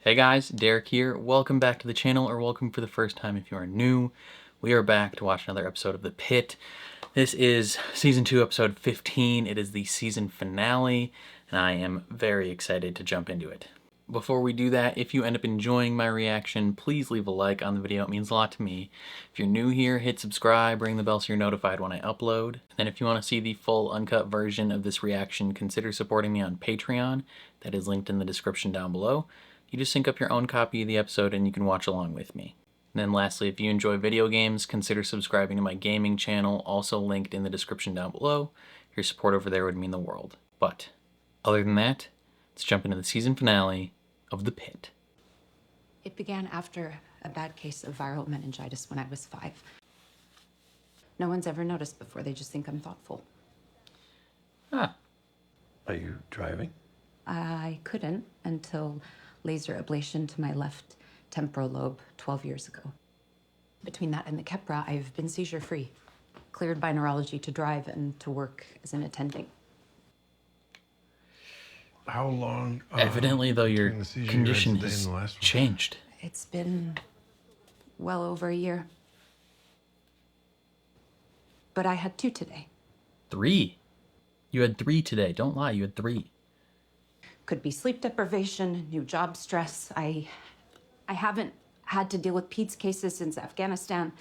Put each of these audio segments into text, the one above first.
Hey guys, Derek here. Welcome back to the channel, or welcome for the first time if you are new. We are back to watch another episode of The Pitt. This is Season 2, Episode 15. It is the season finale, and I am very excited to jump into it. Before we do that, if you end up enjoying my reaction, please leave a like on the video. It means a lot to me. If you're new here, hit subscribe, ring the bell so you're notified when I upload. And then if you want to see the full uncut version of this reaction, consider supporting me on Patreon. That is linked in the description down below. You just sync up your own copy of the episode and you can watch along with me. And then lastly, if you enjoy video games, consider subscribing to my gaming channel, also linked in the description down below. Your support over there would mean the world. But other than that, let's jump into the season finale of The Pitt. It began after a bad case of viral meningitis when I was 5. No one's ever noticed before. They just think I'm thoughtful. Ah. Are you driving? I couldn't until laser ablation to my left temporal lobe 12 years ago. Between that and the Keppra, I've been seizure-free, cleared by neurology to drive and to work as an attending. How long? Evidently, though, your condition has changed. It's been well over a year. But I had 2 today. 3? You had 3 today. Don't lie, you had 3. Could be sleep deprivation, new job stress. I haven't had to deal with PEDS cases since Afghanistan.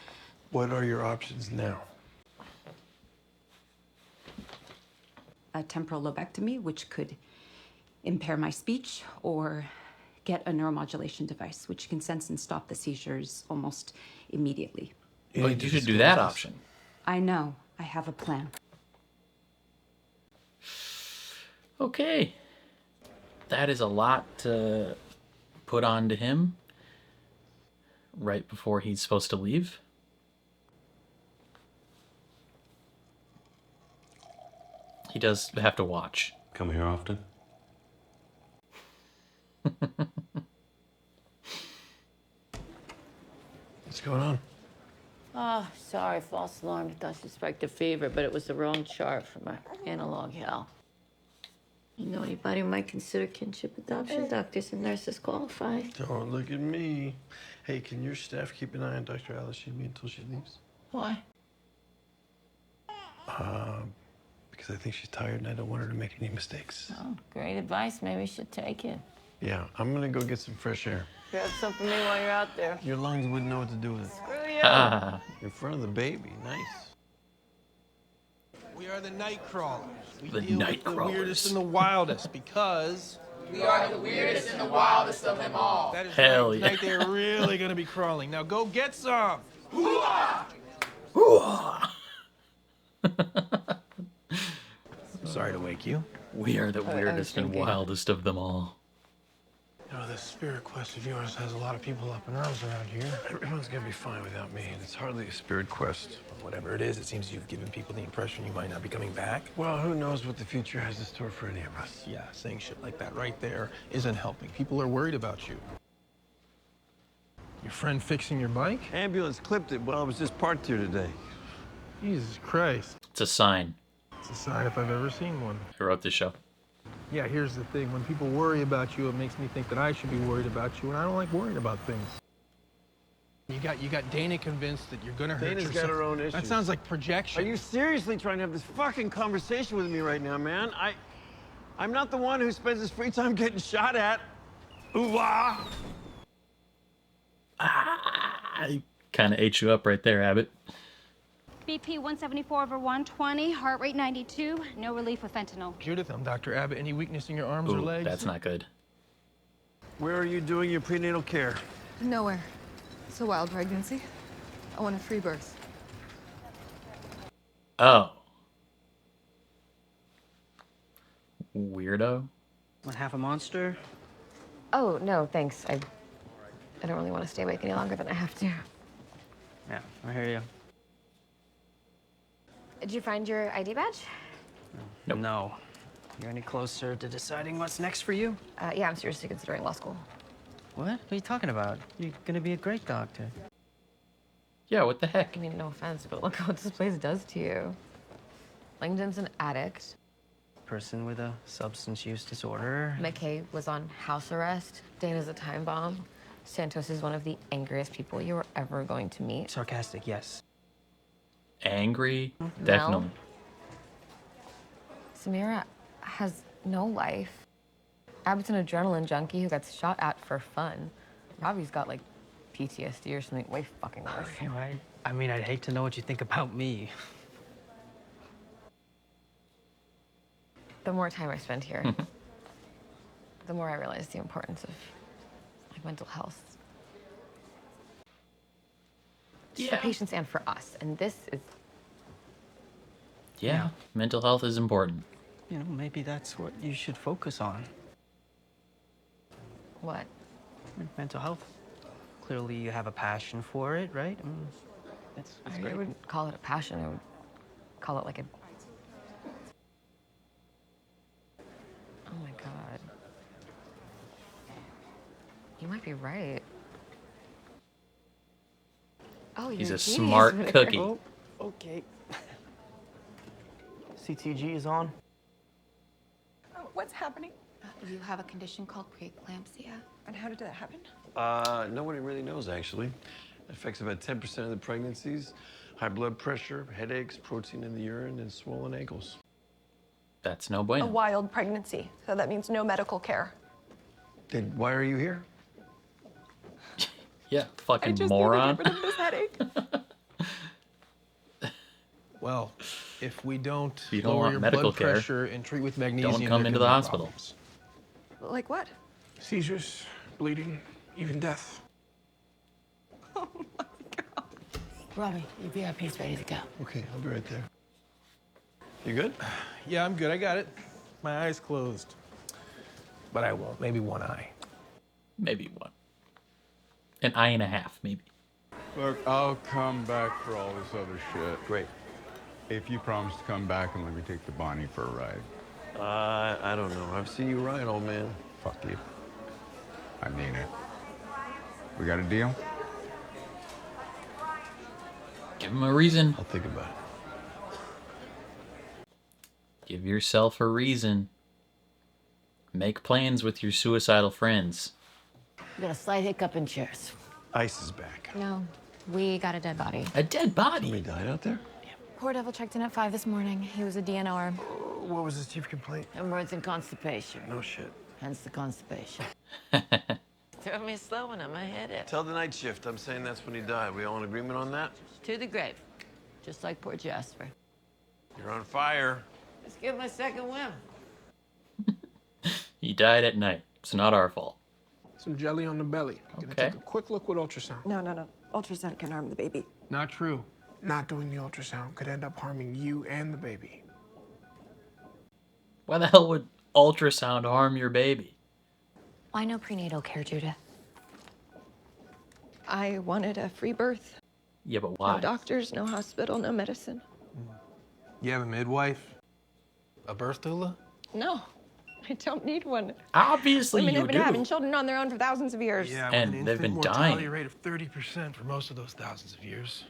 What are your options now? A temporal lobectomy, which could impair my speech, or get a neuromodulation device, which can sense and stop the seizures almost immediately. Well, you should do that option. I know. I have a plan. Okay. That is a lot to put on to him right before he's supposed to leave. He does have to watch. Come here often? What's going on? Oh, sorry, false alarm. I thought she spiked a fever, but it was the wrong chart for my analog hell. You know anybody who might consider kinship adoption? Doctors and nurses qualified. Don't look at me. Hey, can your staff keep an eye on Dr. Alice until she leaves? Why? Because I think she's tired and I don't want her to make any mistakes. Oh, great advice. Maybe you should take it. Yeah, I'm gonna go get some fresh air. Grab some for me while you're out there. Your lungs wouldn't know what to do with it. Screw you. In front of the baby, nice. We are the night crawlers. We The deal night with the crawlers. weirdest and the wildest because We are the weirdest and the wildest of them all. that is Hell right. yeah. Tonight they're really gonna be crawling. Now go get some. Sorry to wake you. We are the weirdest and wildest of them all. You know, this spirit quest of yours has a lot of people up in arms around here. Everyone's gonna be fine without me, and it's hardly a spirit quest. Whatever it is, it seems you've given people the impression you might not be coming back. Well, who knows what the future has in store for any of us? Yeah, saying shit like that right there isn't helping. People are worried about you. Your friend fixing your bike? Ambulance clipped it while I was just parked here today. Jesus Christ. It's a sign. It's a sign if I've ever seen one. Who wrote this show? Yeah, here's the thing. When people worry about you, it makes me think that I should be worried about you, and I don't like worrying about things. You got Dana convinced that you're gonna hurt Dana's yourself. got her own issues. That sounds like projection. Are you seriously trying to have this fucking conversation with me right now, man? I'm not the one who spends his free time getting shot at. Ooh-ah! I kind of ate you up right there, Abbott. BP 174/120, heart rate 92, no relief with fentanyl. Judith, I'm Dr. Abbott. Any weakness in your arms or Ooh, legs? that's not good. Where are you doing your prenatal care? Nowhere. It's a wild pregnancy. I want a free birth. Oh. Weirdo. Want half a monster? Oh, no, thanks. I don't really want to stay awake any longer than I have to. Yeah, I hear you. Did you find your ID badge? Nope. No. You're any closer to deciding what's next for you? Yeah, I'm seriously considering law school. What? What are you talking about? You're gonna be a great doctor. Yeah, what the heck? I mean, no offense, but look what this place does to you. Langdon's an addict. person with a substance use disorder. McKay was on house arrest. Dana's a time bomb. Santos is one of the angriest people you were ever going to meet. Sarcastic, yes. Angry? Definitely. Samira has no life. Abbott's an adrenaline junkie who gets shot at for fun. Robbie's got, like, PTSD or something way fucking worse. Okay, right. I mean, I'd hate to know what you think about me. The more time I spend here, the more I realize the importance of, like, mental health. Just for patients and for us. And this is... Yeah, mental health is important. You know, maybe that's what you should focus on. What? Mental health. Clearly you have a passion for it, right? That's great. I wouldn't call it a passion. I would call it like a... Oh my God. You might be right. Oh, He's you're a genius, smart Whitaker. cookie. Oh, okay. CTG is on. What's happening? You have a condition called preeclampsia. And how did that happen? Nobody really knows, actually. It affects about 10% of the pregnancies. High blood pressure, headaches, protein in the urine, and swollen ankles. That's no A bueno. wild pregnancy. So that means no medical care. Then why are you here? Yeah, fucking I just moron. need to get rid of this headache. Well, if we don't You don't lower want your medical blood care, pressure and treat with magnesium, don't come there into can the be hospital. problems. Like what? Seizures, bleeding, even death. Robbie, your VIP's ready to go. Okay, I'll be right there. You good? Yeah, I'm good. I got it. My eyes closed. But I won't. Maybe one eye. Maybe one. An eye and a half, maybe. Look, I'll come back for all this other shit. Great. If you promise to come back and let me take the Bonnie for a ride. I don't know. I've seen you ride, old man. Fuck you. I mean it. We got a deal? Give him a reason. I'll think about it. Give yourself a reason. Make plans with your suicidal friends. We got a slight hiccup in chairs. Ice is back. No, we got a dead body. A dead body? Somebody died out there? Poor devil checked in at 5 this morning. He was a DNR. What was his chief complaint? Hemorrhoids and constipation. No shit. Hence the constipation. Throw me a slow one on my head. Tell the night shift I'm saying that's when he died. We all in agreement on that? To the grave. Just like poor Jasper. You're on fire. Let's give him a second whim. He died at night. It's not our fault. Some jelly on the belly. Gonna Okay. take a quick look with ultrasound. No. Ultrasound can harm the baby. Not true. Not doing the ultrasound could end up harming you and the baby. Why the hell would ultrasound harm your baby? Why no prenatal care, Judith? I wanted a free birth. Yeah, but why? No doctors, no hospital, no medicine. You have a midwife? A birth doula? No, I don't need one. Obviously Women you have been do. having children on their own for thousands of years. Yeah, And with an they've infant been mortality dying. rate of 30% for most of those thousands of years.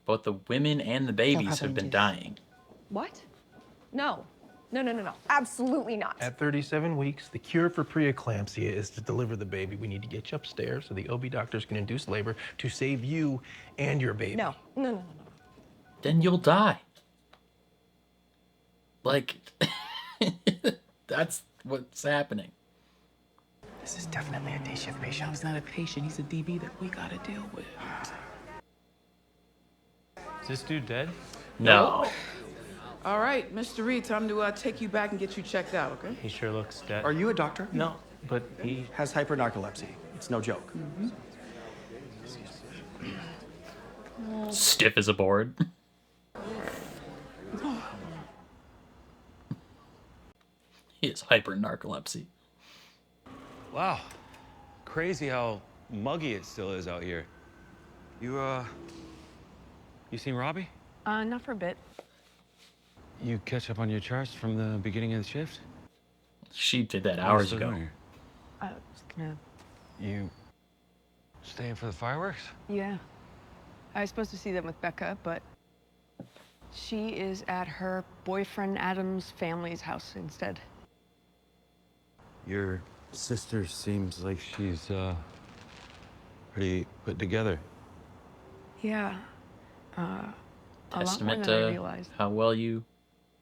Both the women and the babies have been dying. What? No. Absolutely not. At 37 weeks, the cure for preeclampsia is to deliver the baby. We need to get you upstairs so the OB doctors can induce labor to save you and your baby. No. Then you'll die. Like, that's what's happening. This is definitely a day shift patient. He's not a patient. He's a DB that we gotta deal with. Is this dude dead? No. All right, Mr. Reed, time to take you back and get you checked out, okay? He sure looks dead. Are you a doctor? No, but he Has hypernarcolepsy. It's no joke. Stiff as a board. He has hyper-narcolepsy. Wow. Crazy how muggy it still is out here. You seen Robbie? Not for a bit. You catch up on your charts from the beginning of the shift? She did that What are you hours still ago. doing here? Just gonna... You staying for the fireworks? Yeah. I was supposed to see them with Becca, but She is at her boyfriend Adam's family's house instead. Your sister seems like she's, pretty put together. Yeah. A lot more Testament than I to realized. how well you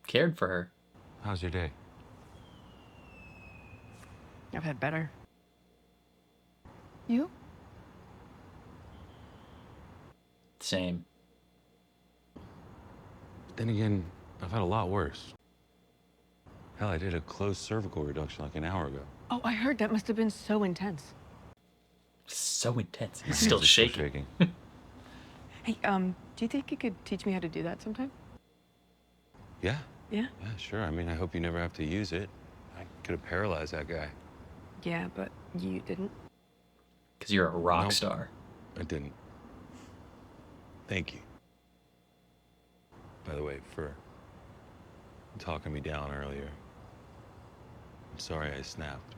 cared for her. How's your day? I've had better. You? Same. Then again, I've had a lot worse. Hell, I did a closed cervical reduction like an hour ago. Oh, I heard that must have been so intense. So intense. My He's hands still are still shaking. Hey, do you think you could teach me how to do that sometime? Yeah? Yeah? Yeah, sure. I mean, I hope you never have to use it. I could have paralyzed that guy. Yeah, but you didn't. Because you're a rock Nope. star. I didn't. Thank you. By the way, for talking me down earlier. I'm sorry I snapped.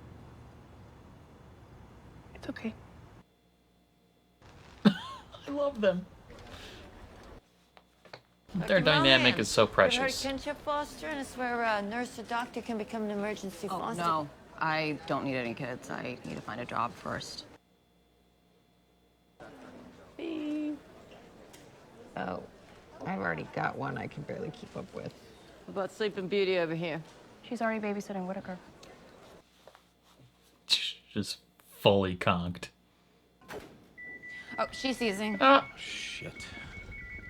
It's okay. I love them. Their Dr. dynamic Ryan, is so you heard precious. kinship fostering? It's where a nurse or doctor can become an emergency Oh, foster. no. I don't need any kids. I need to find a job first. Oh, I've already got one I can barely keep up with. What about Sleeping Beauty over here? She's already babysitting Whitaker. Just fully conked. Oh, she's seizing. Shit.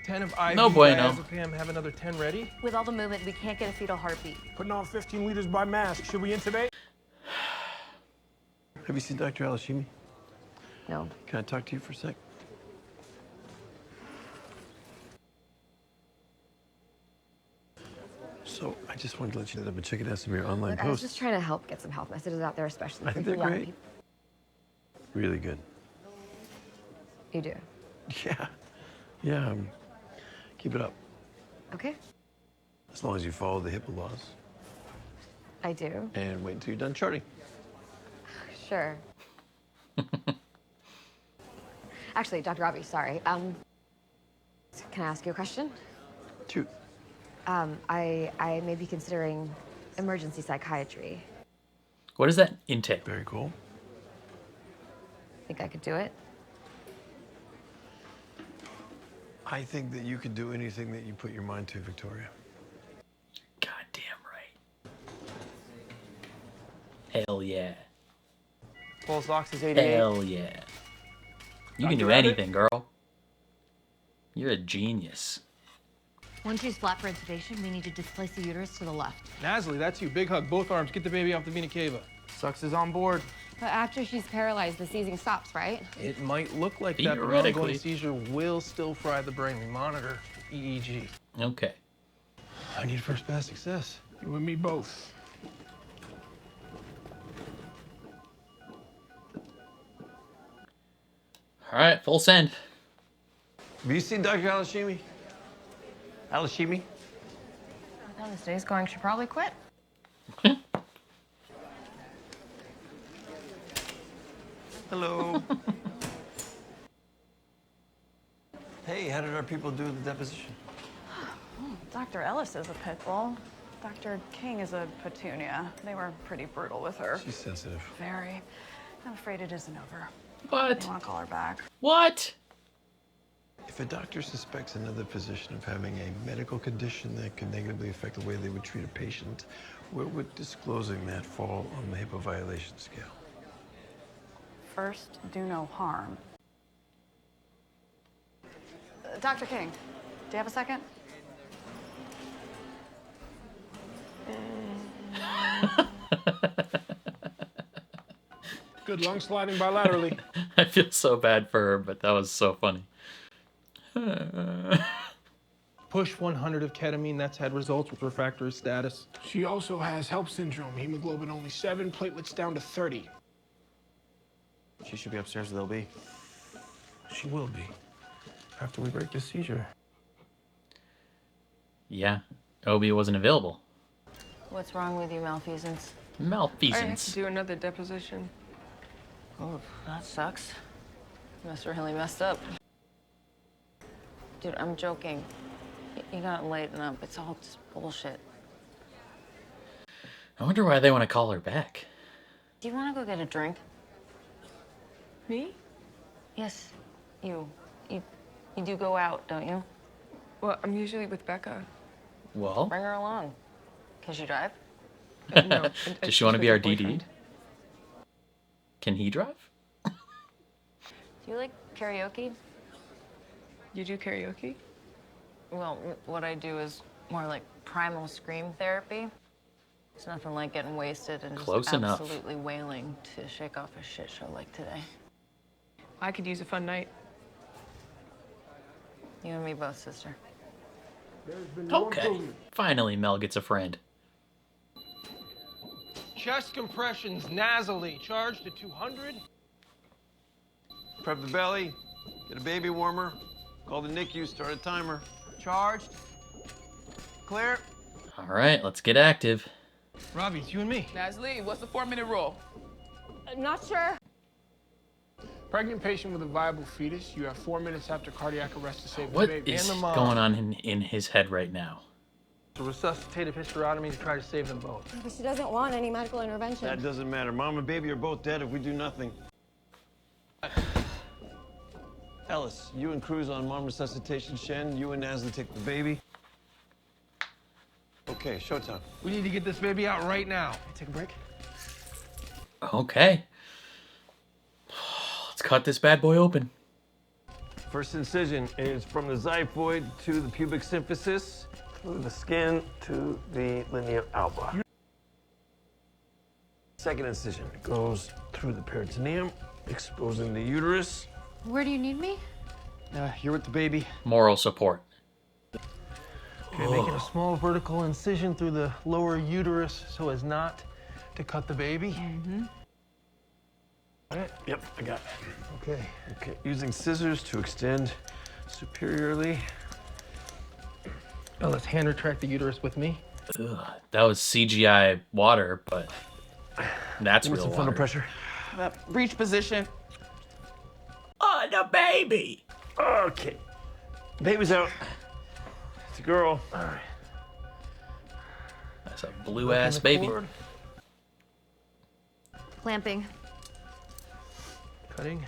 10 of IV No bueno. diazepam, have another 10 ready. With all the movement, we can't get a fetal heartbeat. Putting on 15 liters by mask. Should we intubate? Have you seen Dr. Alashimi? No. Can I talk to you for a sec? So I just wanted to let you know I've been checking out some of your online Look, I was posts. just trying to help get some health messages out there, especially I for think they're young great. people. Really good. You do. Yeah. Yeah. Keep it up. Okay. As long as you follow the HIPAA laws. I do. And wait until you're done charting. Sure. Actually, Dr. Robbie, sorry. Can I ask you a question? Shoot. I may be considering emergency psychiatry. What does that entail? Very cool. Think I could do it? I think that you can do anything that you put your mind to, Victoria. Goddamn right. Hell yeah. Pulse ox is 88. Hell yeah. You can Dr. do Rabbit? anything, girl. You're a genius. Once she's flat for intubation, we need to displace the uterus to the left. Nasli, that's you. Big hug, both arms. Get the baby off the vena cava. Sucks is on board. But after she's paralyzed, the seizing stops, right? It might look like that, but an Theoretically. ongoing seizure will still fry the brain. We monitor EEG. Okay. I need first pass success. You and me both. All right, full send. Have you seen Dr. Alashimi? Alashimi? How this day's going, should probably quit. Hello. Hey, how did our people do the deposition? Dr. Ellis is a pit bull. Dr. King is a petunia. They were pretty brutal with her. She's sensitive. Very. I'm afraid it isn't over. What? I want to call her back. What? If a doctor suspects another physician of having a medical condition that could negatively affect the way they would treat a patient, where would disclosing that fall on the HIPAA violation scale? First, do no harm. Dr. King, do you have a second? Good lung sliding bilaterally. I feel so bad for her, but that was so funny. Push 100 of ketamine. That's had results with refractory status. She also has HELP syndrome. Hemoglobin only 7, platelets down to 30. She should be upstairs with LB. She will be. After we break this seizure. Yeah, Obi wasn't available. What's wrong with you, malfeasance? I have to Malfeasance. do another deposition. Oh, that sucks. You must have really messed up. Dude, I'm joking. You gotta lighten up. It's all just bullshit. I wonder why they want to call her back. Do you want to go get a drink? Me? Yes, you. You do go out, don't you? Well, I'm usually with Becca. Well, Bring her along. Can she drive? No. does she want to be our DD? Can he drive? Do you like karaoke? You do karaoke? Well, what I do is more like primal scream therapy. It's nothing like getting wasted and Close just enough. absolutely wailing to shake off a shit show like today. I could use a fun night. You and me both, sister. Okay. Finally, Mel gets a friend. Chest compressions nasally. Charge to 200. Prep the belly. Get a baby warmer. Call the NICU. Start a timer. Charged. Clear. All right, let's get active. Robbie, it's you and me. Nasli, what's the 4-minute rule? Not sure. Pregnant patient with a viable fetus. You have 4 minutes after cardiac arrest to save What the baby. is And the mom. going on in his head right now? A resuscitative hysterotomy to try to save them both. But she doesn't want any medical intervention. That doesn't matter. Mom and baby are both dead if we do nothing. Ellis, you and Cruz on mom resuscitation. Shen, you and Nasli take the baby. Okay, showtime. We need to get this baby out right now. Take a break. Okay. Let's cut this bad boy open. First incision is from the xiphoid to the pubic symphysis, through the skin to the linea alba. Second incision goes through the peritoneum, exposing the uterus. Where do you need me? You're with the baby. Moral support. Okay, making a small vertical incision through the lower uterus so as not to cut the baby. Got it? Yep, I got it. Okay. Okay, using scissors to extend superiorly. Now let's hand retract the uterus with me. Ugh, that was CGI water, but that's Give me real some water. funnel pressure. Breech position. Oh, the baby! Okay. Baby's out. It's a girl. All right. That's a blue-ass baby. Cord. Clamping. Cutting.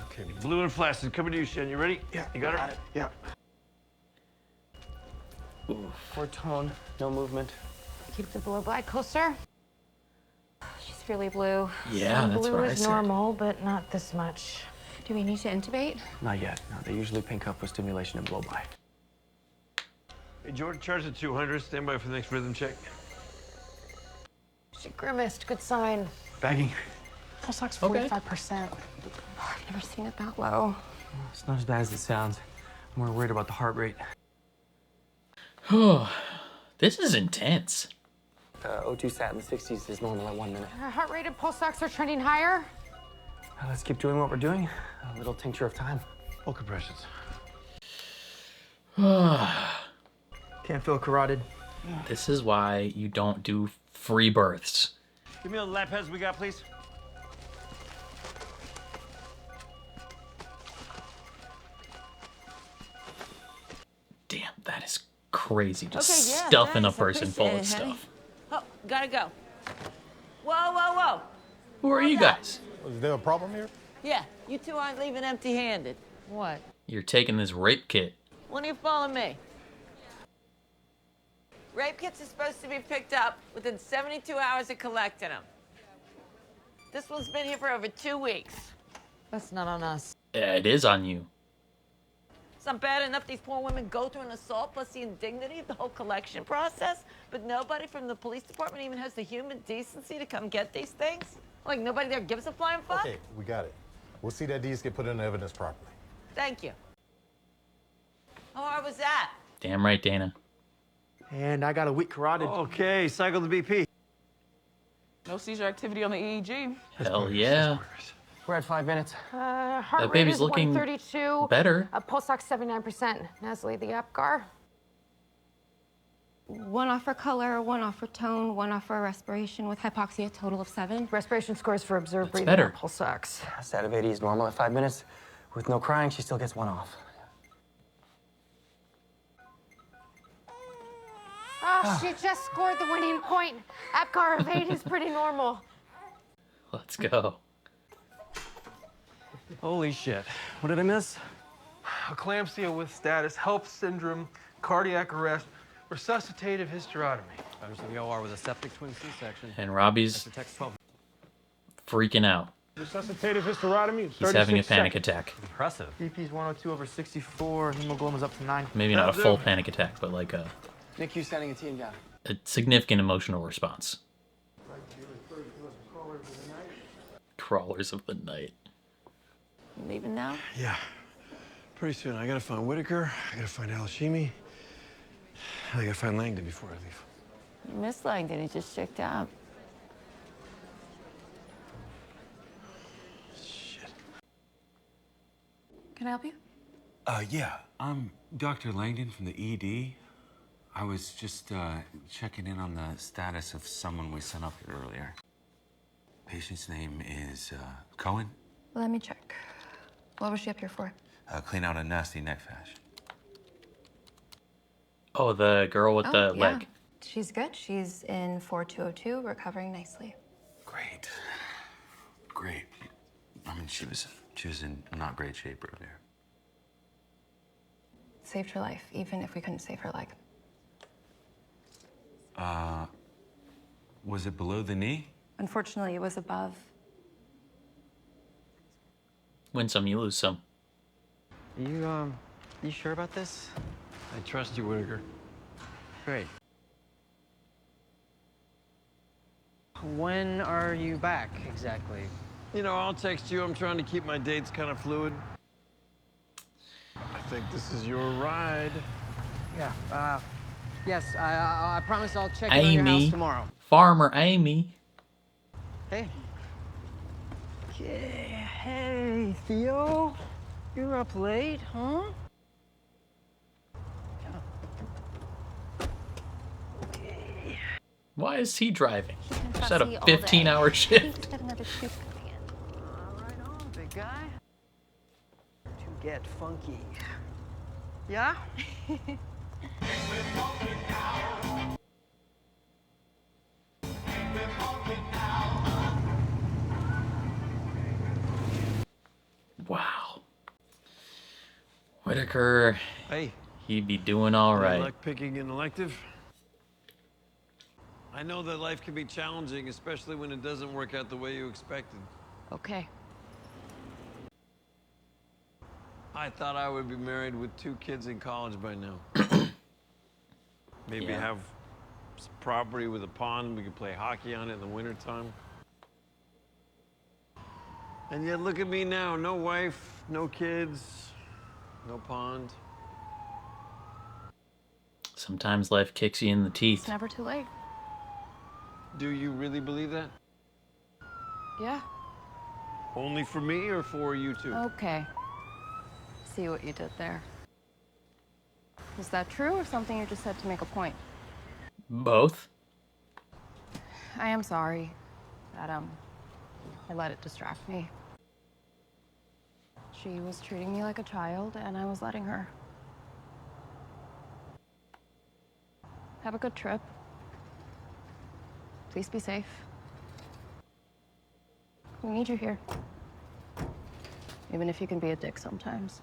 Okay, blue and flaccid. Coming to you, Shen. You ready? Yeah. You got her? Yeah. Cord tone, no movement. Keep the blue black closer. She's really blue. Yeah, that's blue what I is said. normal, but not this much. Do we need to intubate? Not yet. No, they usually pink up with stimulation and blow by. Hey, Jordan, charge at 200. Stand by for the next rhythm check. She grimaced. Good sign. Bagging. Pulse ox Okay. 45%. Oh, I've never seen it that low. It's not as bad as it sounds. I'm more worried about the heart rate. This is intense. O2 sat in the 60s is normal at 1 minute. Her heart rate and pulse ox are trending higher. Let's keep doing what we're doing. A little tincture of time. Full compressions. Can't feel carotid. This is why you don't do free births. Give me all the lap heads we got, please. Damn, that is crazy. Just Okay, yeah, stuffing a thanks. I person full of appreciate it, honey. stuff. Oh, gotta go. Whoa, whoa, whoa. Who are you guys? Is there a problem here? Yeah, you two aren't leaving empty-handed. What? You're taking this rape kit. When are you following me? Rape kits are supposed to be picked up within 72 hours of collecting them. This one's been here for over 2 weeks. That's not on us. Yeah, it is on you. It's not bad enough these poor women go through an assault plus the indignity of the whole collection process, but nobody from the police department even has the human decency to come get these things? Like nobody there gives a flying fuck? Okay, we got it. We'll see that deeds get put into evidence properly. Thank you. How hard was that? Damn right, Dana. And I got a weak carotid. Okay, cycle the BP. No seizure activity on the EEG. Hell yeah. We're at 5 minutes. Heart That rate baby's is looking 132. better. Pulse ox 79%. Nasli, the Apgar. 1 off for color, 1 off for tone, 1 off for respiration with hypoxia, total of 7. Respiration scores for observed breathing better. and pulse ox. Stat of 80 is normal at 5 minutes. With no crying, she still gets 1 off. Oh, she just scored the winning point. Apgar of 8 is pretty normal. Let's go. Holy shit. What did I miss? Eclampsia with status, HELP syndrome, cardiac arrest, resuscitative hysterotomy. I was in the OR with a septic twin C-section. And Robbie's Text 12. freaking out. Resuscitative hysterotomy. He's having a panic attack. Impressive. BP's 102/64. Hemoglobin's up to 9. Maybe not a full panic attack, but like a NICU sending a team down. significant emotional response. Crawlers of the night. You leaving now? Yeah. Pretty soon. I gotta find Whitaker. I gotta find Alashimi. I gotta find Langdon before I leave. You missed Langdon. He just checked out. Can I help you? Yeah, I'm Dr. Langdon from the ED. I was just checking in on the status of someone we sent up here earlier. Patient's name is Cohen. Let me check. What was she up here for? Clean out a nasty neck fash. Oh, the girl with the leg. She's good. She's in 4202, recovering nicely. Great. Great. I mean, she was in not great shape earlier. Saved her life, even if we couldn't save her leg. Was it below the knee? Unfortunately, it was above. Win some, you lose some. You sure about this? I trust you, Whitaker. Great. When are you back, exactly? You know, I'll text you. I'm trying to keep my dates kind of fluid. I think this is your ride. Yeah, yes, I promise I'll check in on your house tomorrow. Farmer Amy. Hey. Hey, Theo. You're up late, huh? Why is he driving? He Just had a 15-hour shift. Got another shoot coming in. Right on, big guy. To get funky. Yeah? Wow. Whitaker. Hey. He'd be doing all Good right. luck picking an elective. I know that life can be challenging, especially when it doesn't work out the way you expected. Okay. I thought I would be married with 2 kids in college by now. Maybe Yeah. have some property with a pond. We could play hockey on it in the wintertime. And yet look at me now. No wife, no kids, no pond. Sometimes life kicks you in the teeth. It's never too late. Do you really believe that? Yeah. Only for me or for you too? Okay. See what you did there. Is that true or something you just said to make a point? Both. I am sorry that I let it distract me. She was treating me like a child and I was letting her. Have a good trip. Please be safe. We need you here. Even if you can be a dick sometimes.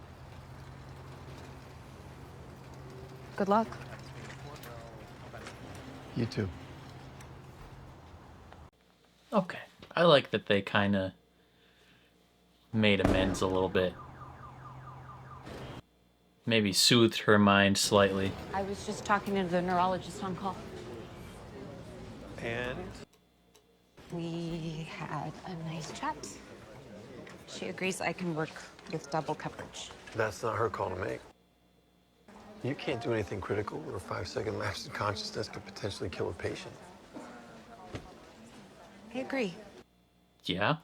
Good luck. You too. Okay. I like that they kind of made amends a little bit. Maybe soothed her mind slightly. I was just talking to the neurologist on call. And? We had a nice chat. She agrees I can work with double coverage. That's not her call to make. You can't do anything critical where a 5-second lapse in consciousness could potentially kill a patient. I agree. Yeah?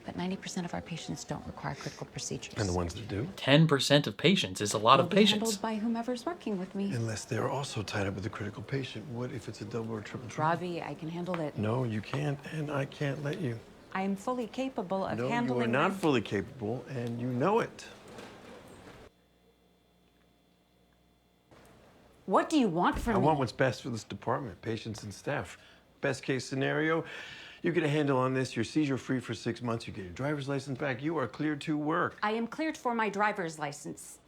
But 90% of our patients don't require critical procedures. And the ones that do? 10% of patients is a lot of Will be patients. handled by whomever's working with me. Unless they're also tied up with a critical patient. What if it's a double or triple trouble? Robbie, I can handle it. No, you can't, and I can't let you. I am fully capable of No, handling. you are not fully capable, and you know it. What do you want from I me? want what's best for this department, patients and staff. Best case scenario, you get a handle on this, you're seizure free for 6 months, you get your driver's license back, you are cleared to work. I am cleared for my driver's license.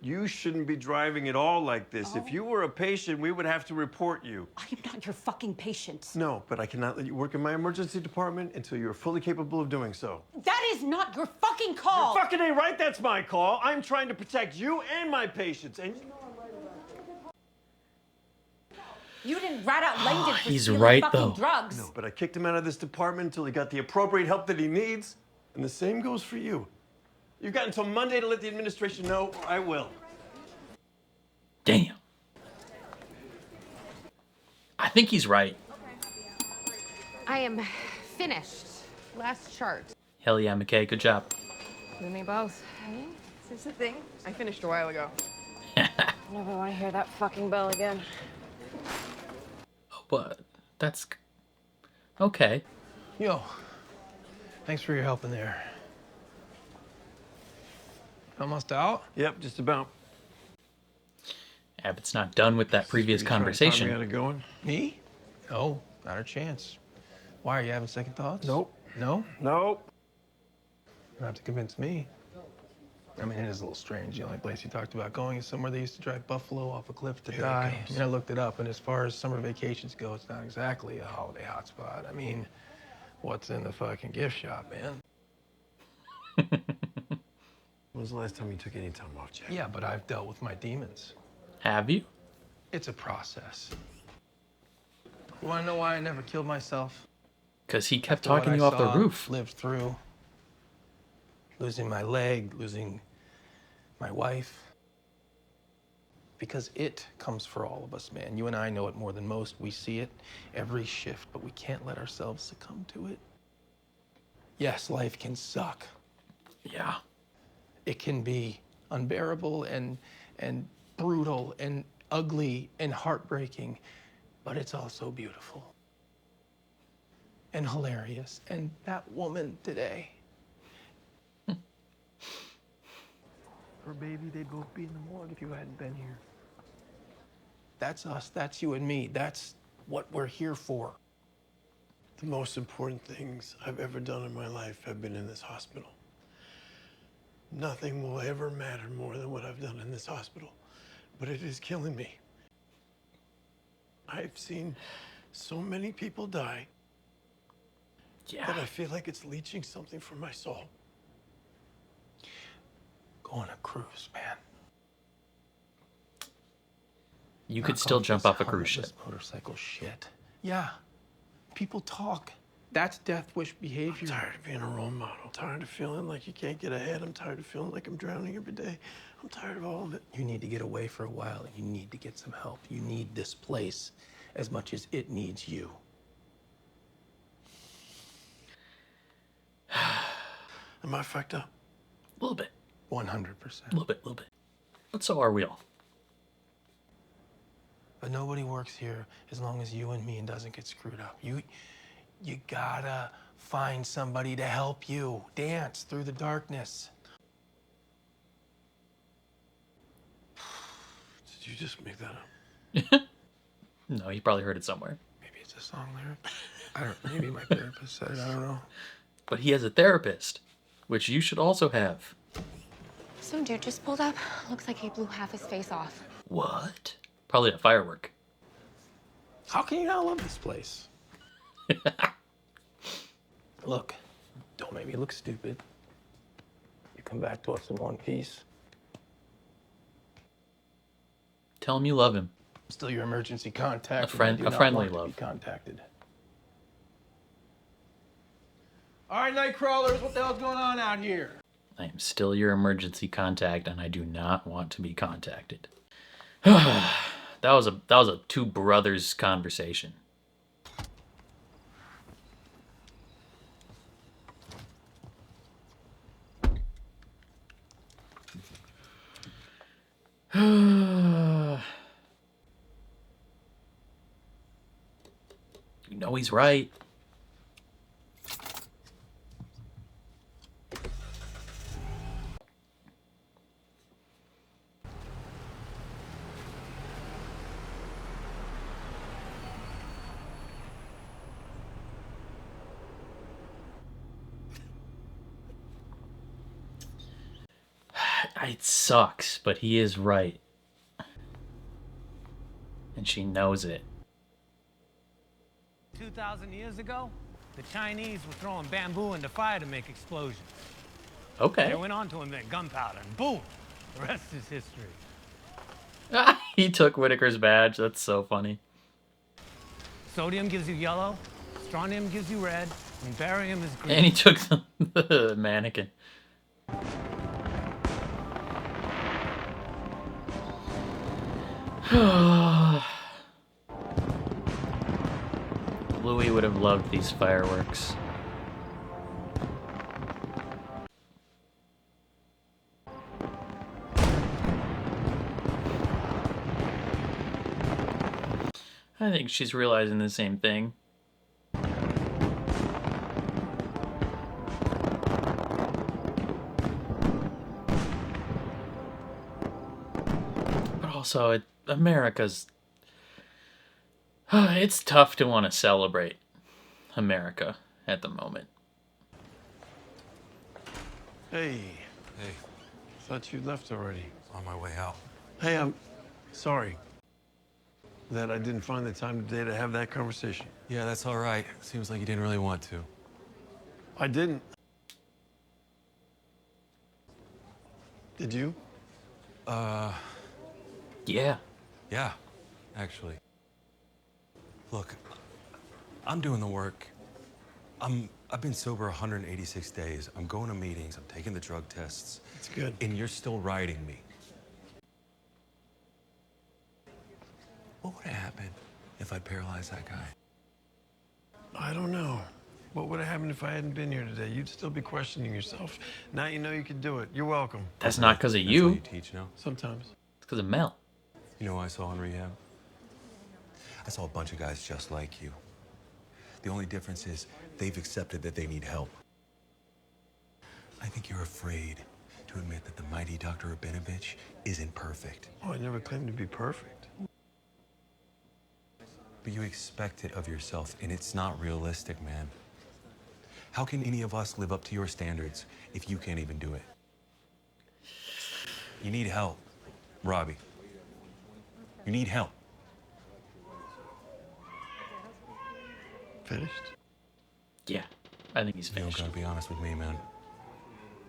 You shouldn't be driving at all like this. If you were a patient, we would have to report you. I am not your fucking patient. No, but I cannot let you work in my emergency department until you're fully capable of doing so. That is not your fucking call. You're fucking ain't right, that's my call. I'm trying to protect you and my patients, and You didn't rat out Langdon for he's stealing right, fucking though. drugs. No, but I kicked him out of this department until he got the appropriate help that he needs. And the same goes for you. You've got until Monday to let the administration know, or I will. Damn. I think he's right. I am finished. Last chart. Hell yeah, McKay. Good job. You and me both. Is this a thing? I finished a while ago. Never want to hear that fucking bell again. But that's okay. Yo, thanks for your help in there. Almost out? Yep, just about. Abbott's not done with that previous conversation. You got it going? Me? No, not a chance. Why, are you having second thoughts? Nope. No? Nope. You don't have to convince me. I mean, it is a little strange. The only place you talked about going is somewhere they used to drive buffalo off a cliff to die. I mean, I looked it up, and as far as summer vacations go, it's not exactly a holiday hotspot. I mean, what's in the fucking gift shop, man? When was the last time you took any time off, Jack? Yeah, but I've dealt with my demons. Have you? It's a process. You want to know why I never killed myself? Because he kept After what talking I you off the saw, roof. Lived through losing my leg, losing my wife. Because it comes for all of us, man. You and I know it more than most. We see it every shift, but we can't let ourselves succumb to it. Yes, life can suck. Yeah. It can be unbearable and brutal and ugly and heartbreaking, but it's also beautiful and hilarious. And that woman today, her baby, they'd both be in the morgue if you hadn't been here. That's us, that's you and me. That's what we're here for. The most important things I've ever done in my life have been in this hospital. Nothing will ever matter more than what I've done in this hospital, but it is killing me. I've seen so many people die that I feel like it's leeching something from my soul. Go on a cruise, man. You could still jump off a cruise ship. Motorcycle shit. Yeah. People talk. That's death wish behavior. I'm tired of being a role model. I'm tired of feeling like you can't get ahead. I'm tired of feeling like I'm drowning every day. I'm tired of all of it. You need to get away for a while, and you need to get some help. You need this place as much as it needs you. Am I fucked up? A little bit. 100%. A little bit, a little bit. But so are we all. But nobody works here as long as you and me and doesn't get screwed up. You gotta find somebody to help you dance through the darkness. Did you just make that up? No, he probably heard it somewhere. Maybe it's a song lyric. I don't. Maybe my therapist said it. I don't know. But he has a therapist, which you should also have. Some dude just pulled up. Looks like he blew half his face off. What? Probably a firework. How can you not love this place? Look, don't make me look stupid. You come back to us in one piece. Tell him you love him. I'm still your emergency contact. A friendly love. Be contacted. All right, night crawlers, what the hell's going on out here? I am still your emergency contact, and I do not want to be contacted. that was a two brothers conversation. You know he's right. It sucks, but he is right. And she knows it. 2,000 years ago, the Chinese were throwing bamboo into fire to make explosions. Okay. They went on to invent gunpowder, and boom, the rest is history. He took Whitaker's badge. That's so funny. Sodium gives you yellow, strontium gives you red, and barium is green. And he took the mannequin. Louis would have loved these fireworks. I think she's realizing the same thing. But also, America's... it's tough to want to celebrate America at the moment. Hey. Hey. Thought you left already. On my way out. Hey, I'm sorry that I didn't find the time today to have that conversation. Yeah, that's all right. Seems like you didn't really want to. I didn't. Did you? Yeah. Yeah, actually. Look, I'm doing the work. I've been sober 186 days. I'm going to meetings. I'm taking the drug tests. It's good. And you're still riding me. What would have happened if I paralyzed that guy? I don't know. What would have happened if I hadn't been here today? You'd still be questioning yourself. Now you know you can do it. You're welcome. That's not because of That's you. how you teach now? Sometimes. It's because of Mel. You know what I saw in rehab? I saw a bunch of guys just like you. The only difference is they've accepted that they need help. I think you're afraid to admit that the mighty Dr. Rabinovich isn't perfect. Oh, I never claimed to be perfect. But you expect it of yourself, and it's not realistic, man. How can any of us live up to your standards if you can't even do it? You need help, Robbie. You need help. Finished? Yeah, I think he's You don't finished. gotta be honest with me, man.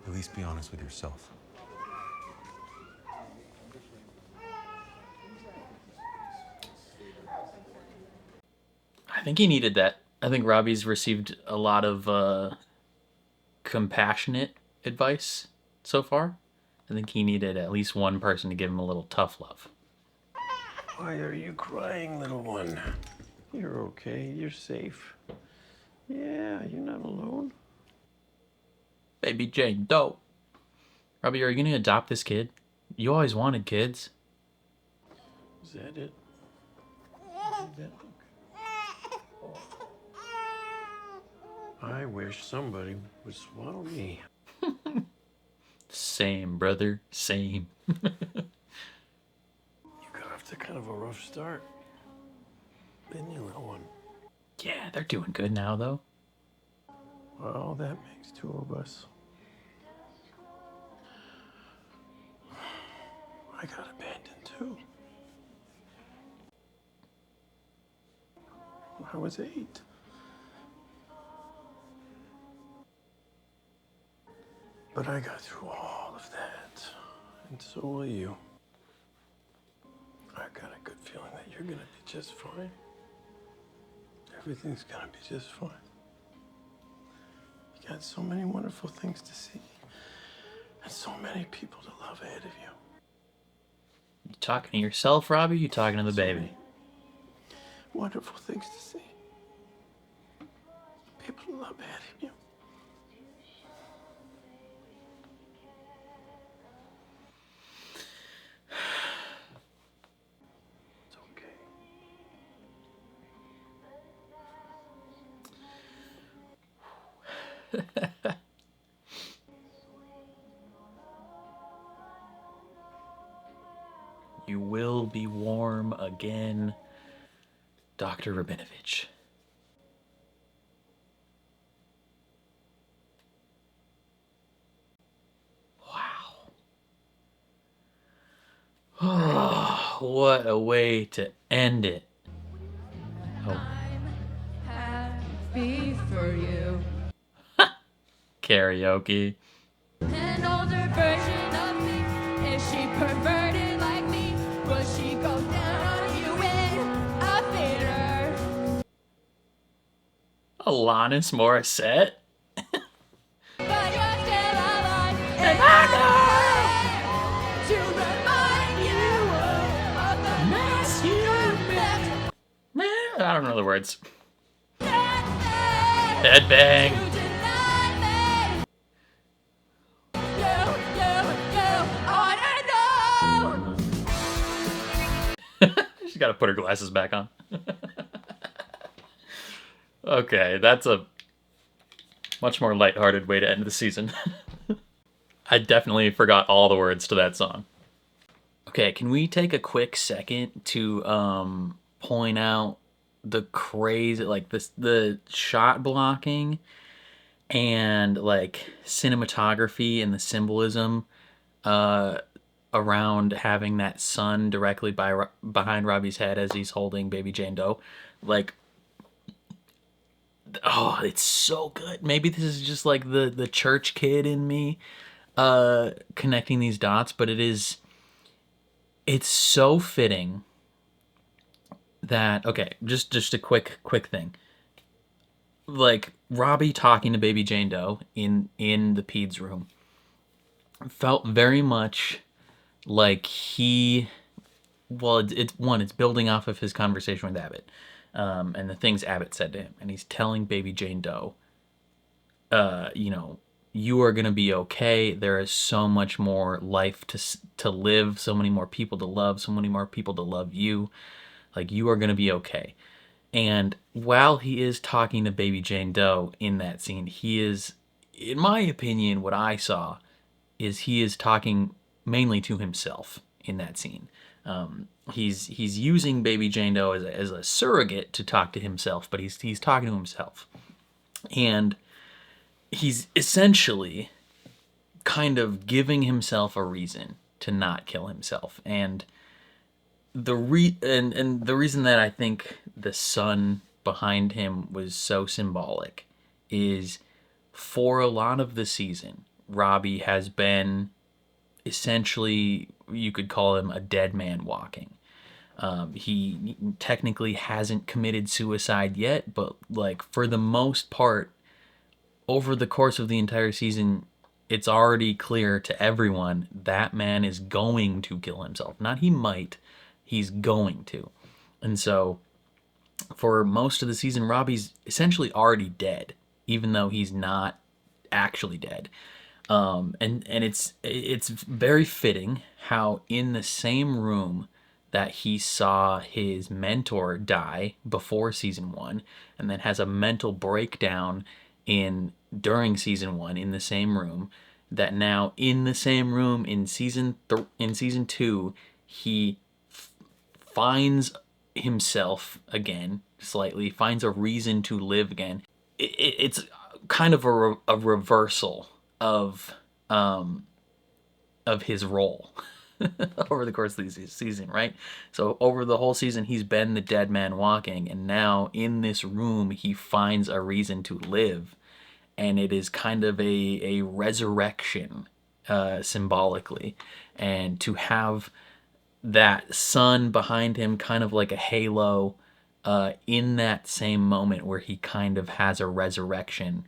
At least be honest with yourself. I think he needed that. I think Robbie's received a lot of compassionate advice so far. I think he needed at least one person to give him a little tough love. Why are you crying, little one? You're okay. You're safe. Yeah, you're not alone. Baby Jane Doe. Robbie, are you going to adopt this kid? You always wanted kids. Is that it? I wish somebody would swallow me. Same, brother. Same. You got off to kind of a rough start. Didn't you, little one? Yeah, they're doing good now, though. Well, that makes two of us. I got abandoned, too. When I was 8. But I got through all of that, and so will you. I've got a good feeling that you're gonna be just fine. Everything's gonna be just fine. You got so many wonderful things to see, and so many people to love ahead of you. You talking to yourself, Robbie? You talking to the baby? Wonderful things to see. People to love ahead of you. You will be warm again, Dr. Rabinovich. Wow. Oh, what a way to end it. Oh. Happy for you. Karaoke. An older version of me. Is she perverted like me? Will she go down on you in a theater? Alanis Morissette? But you're still alive, And I to remind you of the mess you left. I don't know the words. Headbang. She's got to put her glasses back on. Okay, that's a much more lighthearted way to end the season. I definitely forgot all the words to that song. Okay, can we take a quick second to point out the crazy, like the shot blocking and like cinematography and the symbolism around having that sun directly behind Robbie's head as he's holding baby Jane Doe. Like, oh, it's so good. Maybe this is just like the church kid in me connecting these dots, but it's so fitting that, okay, just a quick thing. Like, Robbie talking to baby Jane Doe in the peds room felt very much like it's building off of his conversation with Abbott, and the things Abbott said to him, and he's telling baby Jane Doe, you are gonna be okay. There is so much more life to live, so many more people to love, so many more people to love you. Like, you are gonna be okay. And while he is talking to baby Jane Doe in that scene, he is, in my opinion, what I saw is he is talking mainly to himself in that scene. He's using baby Jane Doe as a surrogate to talk to himself, but he's talking to himself. And he's essentially kind of giving himself a reason to not kill himself. And the reason that I think the sun behind him was so symbolic is, for a lot of the season, Robbie has been essentially, you could call him a dead man walking. He technically hasn't committed suicide yet, but like, for the most part, over the course of the entire season, it's already clear to everyone that man is going to kill himself. Not he might, he's going to. And so for most of the season, Robbie's essentially already dead, even though he's not actually dead. And it's very fitting how in the same room that he saw his mentor die before season 1, and then has a mental breakdown during season 1 in the same room, that now in the same room in season 2 he finds himself again, slightly finds a reason to live again. It's kind of a reversal of his role over the course of the season, right? So over the whole season, he's been the dead man walking, and now in this room, he finds a reason to live, and it is kind of a resurrection, symbolically, and to have that sun behind him, kind of like a halo, in that same moment where he kind of has a resurrection,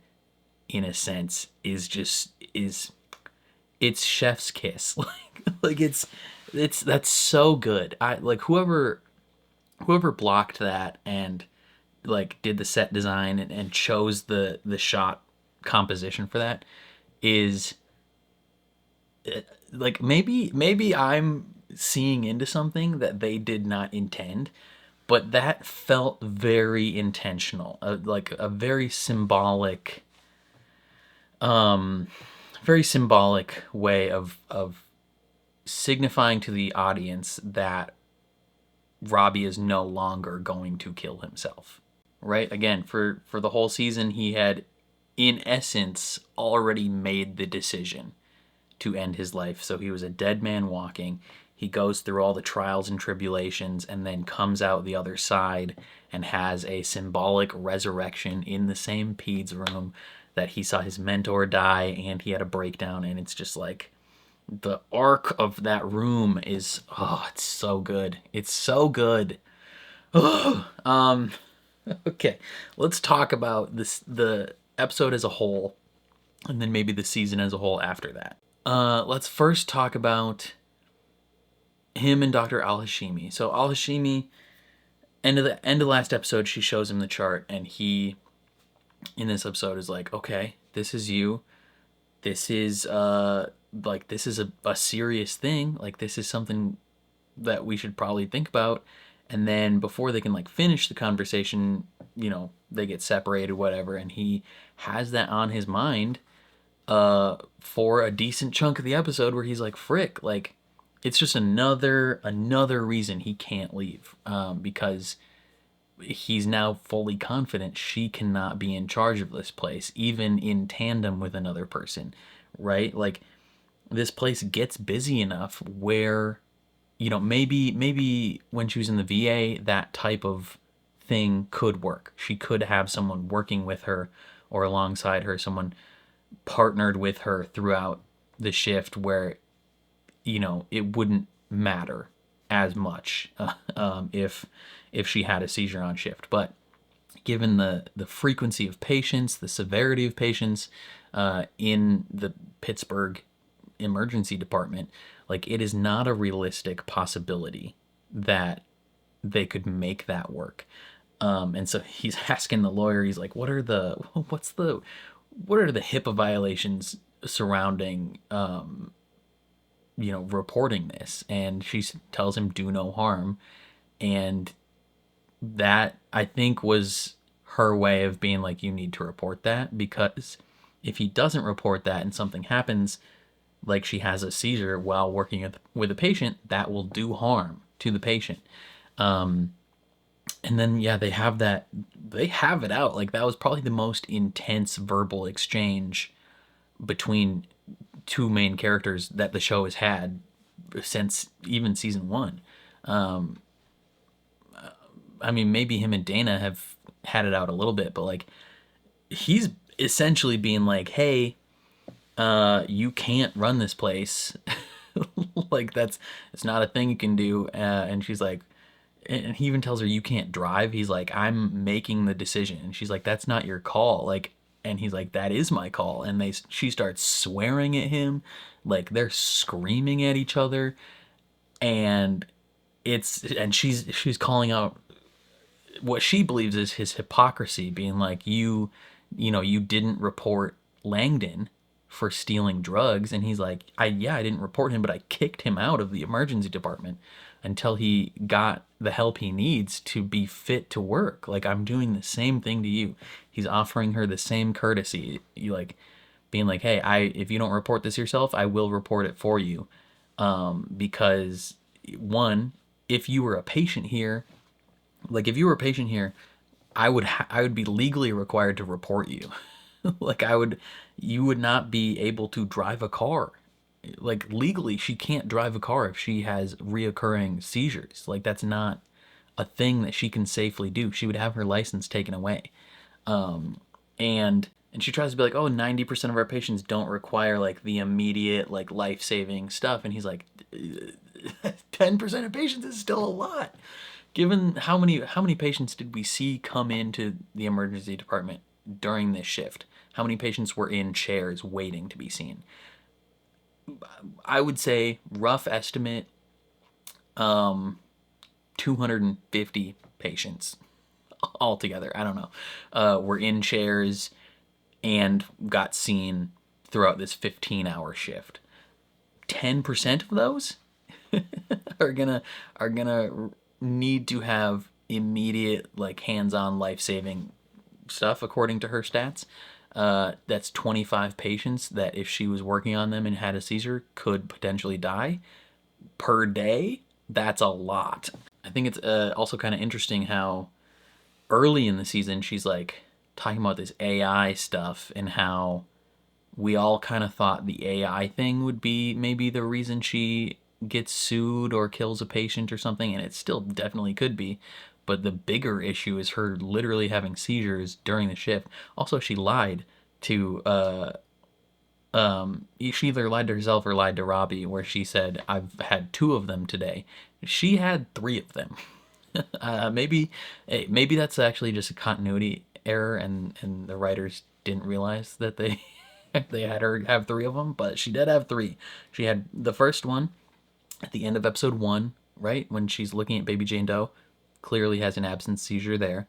in a sense, it's chef's kiss. like it's that's so good. I like whoever blocked that and like did the set design and chose the shot composition for that is like, maybe I'm seeing into something that they did not intend, but that felt very intentional, like a very symbolic way of signifying to the audience that Robbie is no longer going to kill himself, right? Again, for the whole season, he had, in essence, already made the decision to end his life. So he was a dead man walking. he goes through all the trials and tribulations and then comes out the other side and has a symbolic resurrection in the same peds room that he saw his mentor die and he had a breakdown. And it's just like the arc of that room is, oh, it's so good. It's so good. Okay, let's talk about the episode as a whole, and then maybe the season as a whole after that. Let's first talk about him and Dr. Al-Hashimi. So Al-Hashimi, end of last episode, she shows him the chart, and he, in this episode, is like, okay, this is you. This is like, this is a serious thing. Like, this is something that we should probably think about. And then before they can like finish the conversation, you know, they get separated, whatever, and he has that on his mind for a decent chunk of the episode where he's like, frick, like, it's just another reason he can't leave, because he's now fully confident she cannot be in charge of this place, even in tandem with another person, right? Like, this place gets busy enough where, you know, maybe when she was in the VA, that type of thing could work. She could have someone working with her or alongside her, someone partnered with her throughout the shift where, you know, it wouldn't matter as much if she had a seizure on shift. But given the frequency of patients, the severity of patients in the Pittsburgh emergency department, like, it is not a realistic possibility that they could make that work. And so he's asking the lawyer, he's like, what are the HIPAA violations surrounding, you know, reporting this? And she tells him, do no harm. And that, I think, was her way of being like, you need to report that, because if he doesn't report that and something happens, like she has a seizure while working with a patient, that will do harm to the patient. And then, yeah, they have it out. Like, that was probably the most intense verbal exchange between two main characters that the show has had since even season 1. I mean, maybe him and Dana have had it out a little bit, but like, he's essentially being like, hey, you can't run this place. Like, it's not a thing you can do. And she's like, and he even tells her, you can't drive. He's like, I'm making the decision. And she's like, that's not your call. Like, and he's like, that is my call. And she starts swearing at him. Like, they're screaming at each other. And she's calling out what she believes is his hypocrisy, being like, you didn't report Langdon for stealing drugs. And he's like, I didn't report him, but I kicked him out of the emergency department until he got the help he needs to be fit to work. Like, I'm doing the same thing to you. He's offering her the same courtesy, like being like, hey, if you don't report this yourself, I will report it for you. Because one, if you were a patient here, I would be legally required to report you. Like, you would not be able to drive a car. Like, legally, she can't drive a car if she has reoccurring seizures. Like, that's not a thing that she can safely do. She would have her license taken away. And she tries to be like, oh, 90% of our patients don't require like the immediate, like, life-saving stuff. And he's like, 10% of patients is still a lot. Given how many patients did we see come into the emergency department during this shift? How many patients were in chairs waiting to be seen? I would say, rough estimate, 250 patients altogether. I don't know. Were in chairs and got seen throughout this 15-hour shift. 10% of those are gonna need to have immediate, like, hands-on life-saving stuff, according to her stats. That's 25 patients that, if she was working on them and had a seizure, could potentially die per day. That's a lot. I think it's also kind of interesting how early in the season she's like talking about this AI stuff and how we all kind of thought the AI thing would be maybe the reason she gets sued or kills a patient or something, and it still definitely could be. But the bigger issue is her literally having seizures during the shift. Also, she lied to she either lied to herself or lied to Robbie, where she said, I've had 2 of them today. She had 3 of them. Maybe that's actually just a continuity error, and the writers didn't realize that they they had her have 3 of them, but she did have 3. She had the first one at the end of episode 1, right when she's looking at baby Jane Doe, clearly has an absence seizure there.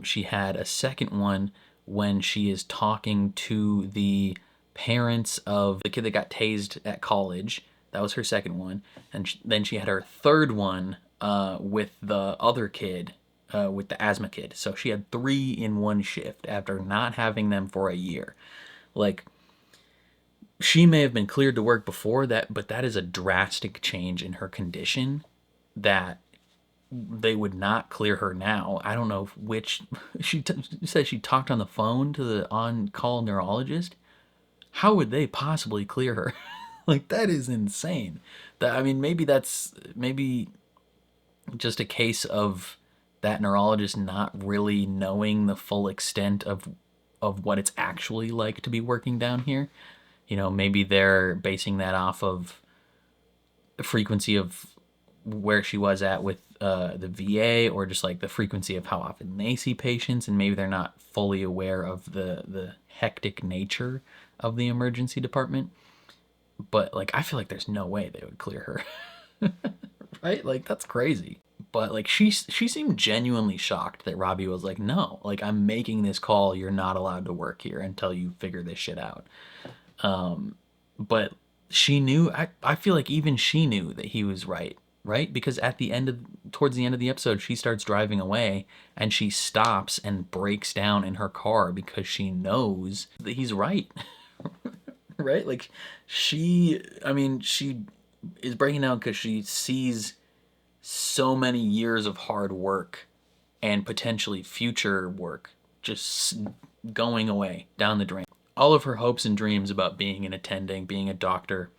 She had a second one when she is talking to the parents of the kid that got tased at college. That was her second one. And then she had her third one with the other kid, with the asthma kid. So she had 3 in one shift after not having them for a year. Like, she may have been cleared to work before that, but that is a drastic change in her condition that they would not clear her now. I don't know which. She said she talked on the phone to the on-call neurologist. How would they possibly clear her? Like, that is insane. That, I mean, maybe that's just a case of that neurologist not really knowing the full extent of what it's actually like to be working down here. You know, maybe they're basing that off of the frequency of where she was at with the VA, or just like the frequency of how often they see patients, and maybe they're not fully aware of the hectic nature of the emergency department. But like, I feel like there's no way they would clear her. Right? Like, that's crazy. But like, she seemed genuinely shocked that Robbie was like, no, like, I'm making this call, you're not allowed to work here until you figure this shit out. But she knew, I feel like even she knew that he was right, because at the end of, towards the end of the episode, she starts driving away and she stops and breaks down in her car because she knows that he's right. Right? Like, she is breaking down because she sees so many years of hard work and potentially future work just going away down the drain. All of her hopes and dreams about being an attending, being a doctor,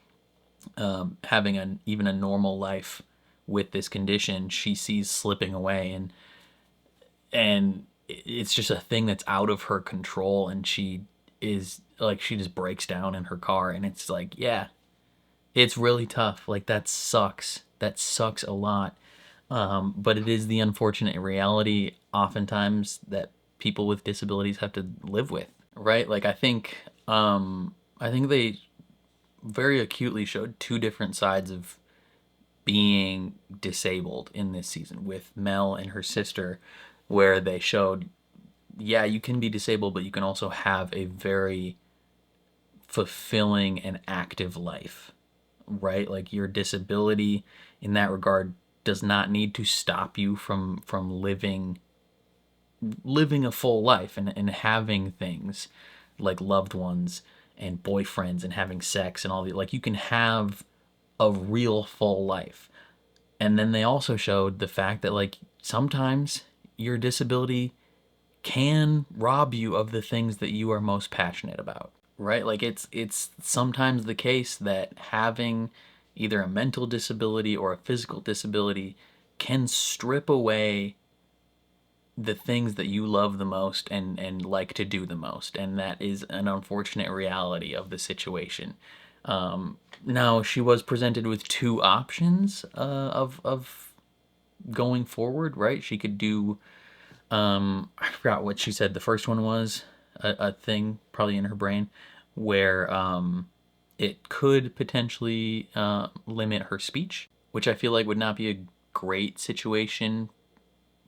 having even a normal life with this condition, she sees slipping away, and it's just a thing that's out of her control, and she just breaks down in her car, and it's like, yeah, it's really tough. Like, that sucks. That sucks a lot. But it is the unfortunate reality oftentimes that people with disabilities have to live with, right? Like, I think they very acutely showed 2 different sides of being disabled in this season, with Mel and her sister, where they showed, yeah, you can be disabled, but you can also have a very fulfilling and active life, right? Like, your disability in that regard does not need to stop you from living a full life and having things like loved ones and boyfriends and having sex and all the, like, you can have a real full life. And then they also showed the fact that, like, sometimes your disability can rob you of the things that you are most passionate about, right? Like, it's sometimes the case that having either a mental disability or a physical disability can strip away the things that you love the most and like to do the most, and that is an unfortunate reality of the situation. Now, she was presented with 2 options of going forward, right? She could do, I forgot what she said the first one was, a thing probably in her brain where it could potentially limit her speech, which I feel like would not be a great situation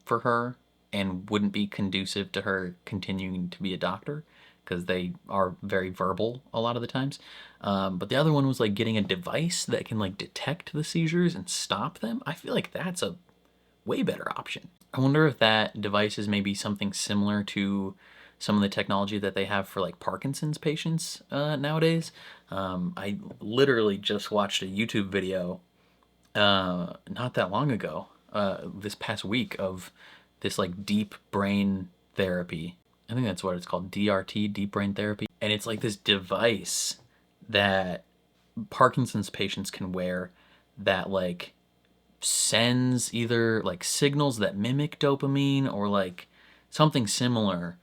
for her and wouldn't be conducive to her continuing to be a doctor, because they are very verbal a lot of the times. But the other one was like getting a device that can like detect the seizures and stop them. I feel like that's a way better option. I wonder if that device is maybe something similar to some of the technology that they have for like Parkinson's patients nowadays. I literally just watched a YouTube video not that long ago, this past week, of this like deep brain therapy. I think that's what it's called, DRT, deep brain therapy. And it's like this device that Parkinson's patients can wear that like sends either like signals that mimic dopamine or like something similar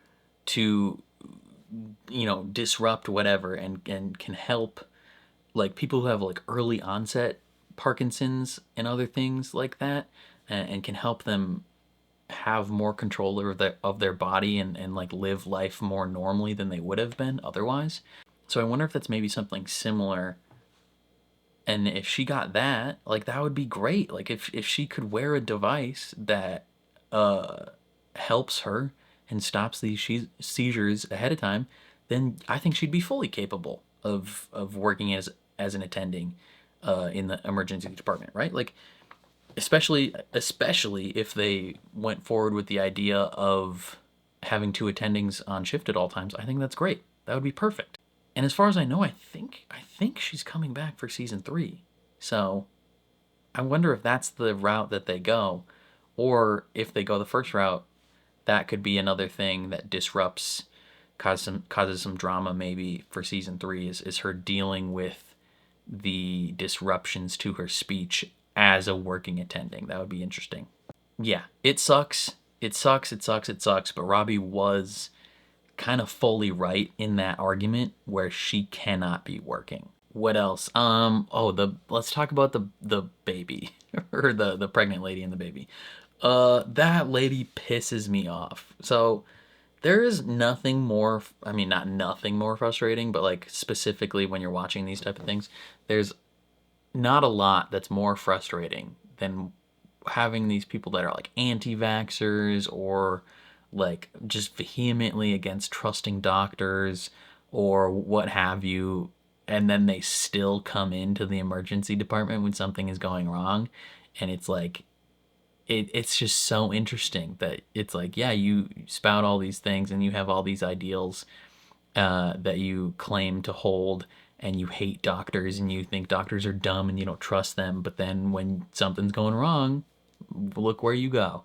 to, you know, disrupt whatever, and can help like people who have like early onset Parkinson's and other things like that, and can help them have more control of their body, and like live life more normally than they would have been otherwise. So I wonder if that's maybe something similar. And if she got that, like that would be great. Like if she could wear a device that helps her and stops these seizures ahead of time, then I think she'd be fully capable of working as an attending in the emergency department, right? Like especially if they went forward with the idea of having two attendings on shift at all times. I think that's great. That would be perfect. And as far as I know, I think she's coming back for season 3. So I wonder if that's the route that they go, or if they go the first route, that could be another thing that disrupts, causes some drama maybe for season 3, is her dealing with the disruptions to her speech as a working attending. That would be interesting. Yeah, it sucks. It sucks. It sucks. It sucks. But Robbie was kind of fully right in that argument where she cannot be working. What else? Let's talk about the baby or the pregnant lady and the baby. That lady pisses me off. So there is nothing more, I mean, not nothing more frustrating, but like specifically when you're watching these type of things, there's not a lot that's more frustrating than having these people that are like anti-vaxxers or like just vehemently against trusting doctors or what have you, and then they still come into the emergency department when something is going wrong. And it's like, it's just so interesting that it's like, yeah, you spout all these things and you have all these ideals that you claim to hold, and you hate doctors and you think doctors are dumb and you don't trust them, but then when something's going wrong, look where you go.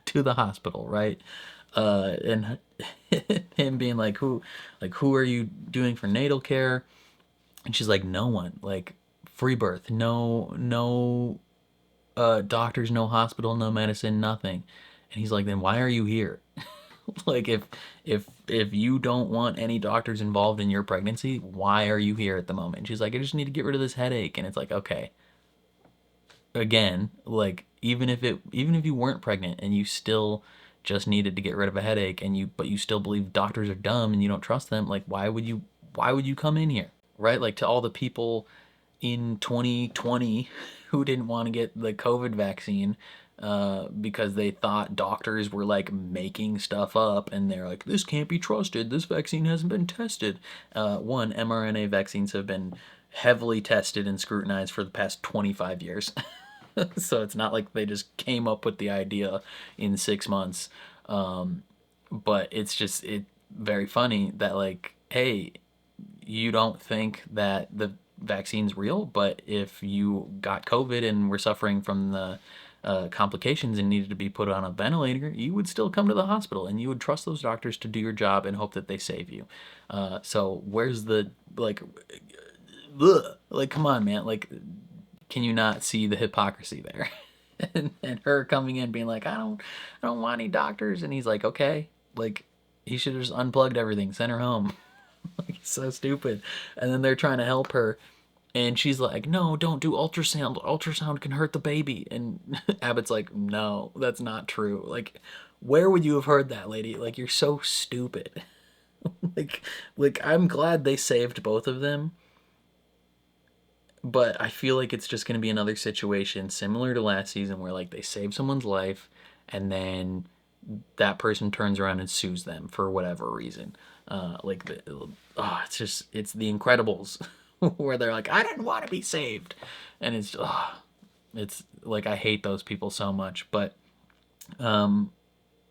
To the hospital, right? And him being like, who are you doing for natal care? And she's like, no one. Like, free birth, no doctors, no hospital, no medicine, nothing. And he's like, then why are you here? Like, if you don't want any doctors involved in your pregnancy, why are you here at the moment? And she's like, I just need to get rid of this headache. And it's like, okay, again, like even if you weren't pregnant and you still just needed to get rid of a headache, but you still believe doctors are dumb and you don't trust them, like why would you come in here, right? Like, to all the people in 2020 who didn't want to get the COVID vaccine because they thought doctors were like making stuff up, and they're like, this can't be trusted, this vaccine hasn't been tested. mRNA vaccines have been heavily tested and scrutinized for the past 25 years. So it's not like they just came up with the idea in 6 months. But it's very funny that, like, hey, you don't think that the vaccine's real, but if you got COVID and were suffering from the complications and needed to be put on a ventilator, you would still come to the hospital and you would trust those doctors to do your job and hope that they save you. So where's the, like, ugh, like, come on, man, like, can you not see the hypocrisy there? and her coming in being like, I don't want any doctors, and he's like, okay, like, he should have just unplugged everything, sent her home. Like, it's so stupid. And then they're trying to help her, and she's like, no, don't do ultrasound. Ultrasound can hurt the baby. And Abbott's like, no, that's not true. Like, where would you have heard that, lady? Like, you're so stupid. like I'm glad they saved both of them, but I feel like it's just going to be another situation similar to last season where, like, they save someone's life and then that person turns around and sues them for whatever reason. It's The Incredibles where they're like, I didn't want to be saved. And it's like, I hate those people so much. But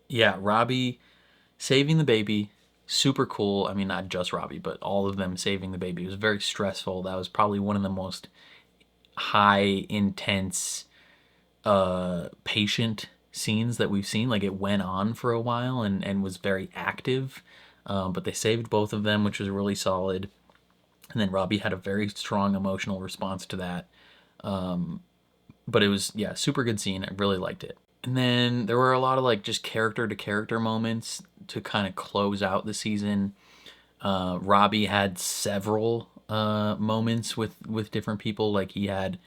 yeah, Robbie saving the baby, super cool. I mean, not just Robbie, but all of them saving the baby. It was very stressful. That was probably one of the most high intense patient scenes that we've seen. Like, it went on for a while and was very active, but they saved both of them, which was really solid. And then Robbie had a very strong emotional response to that. But it was, yeah, super good scene. I really liked it. And then there were a lot of like just character to character moments to kind of close out the season. Robbie had several moments with different people. Like he had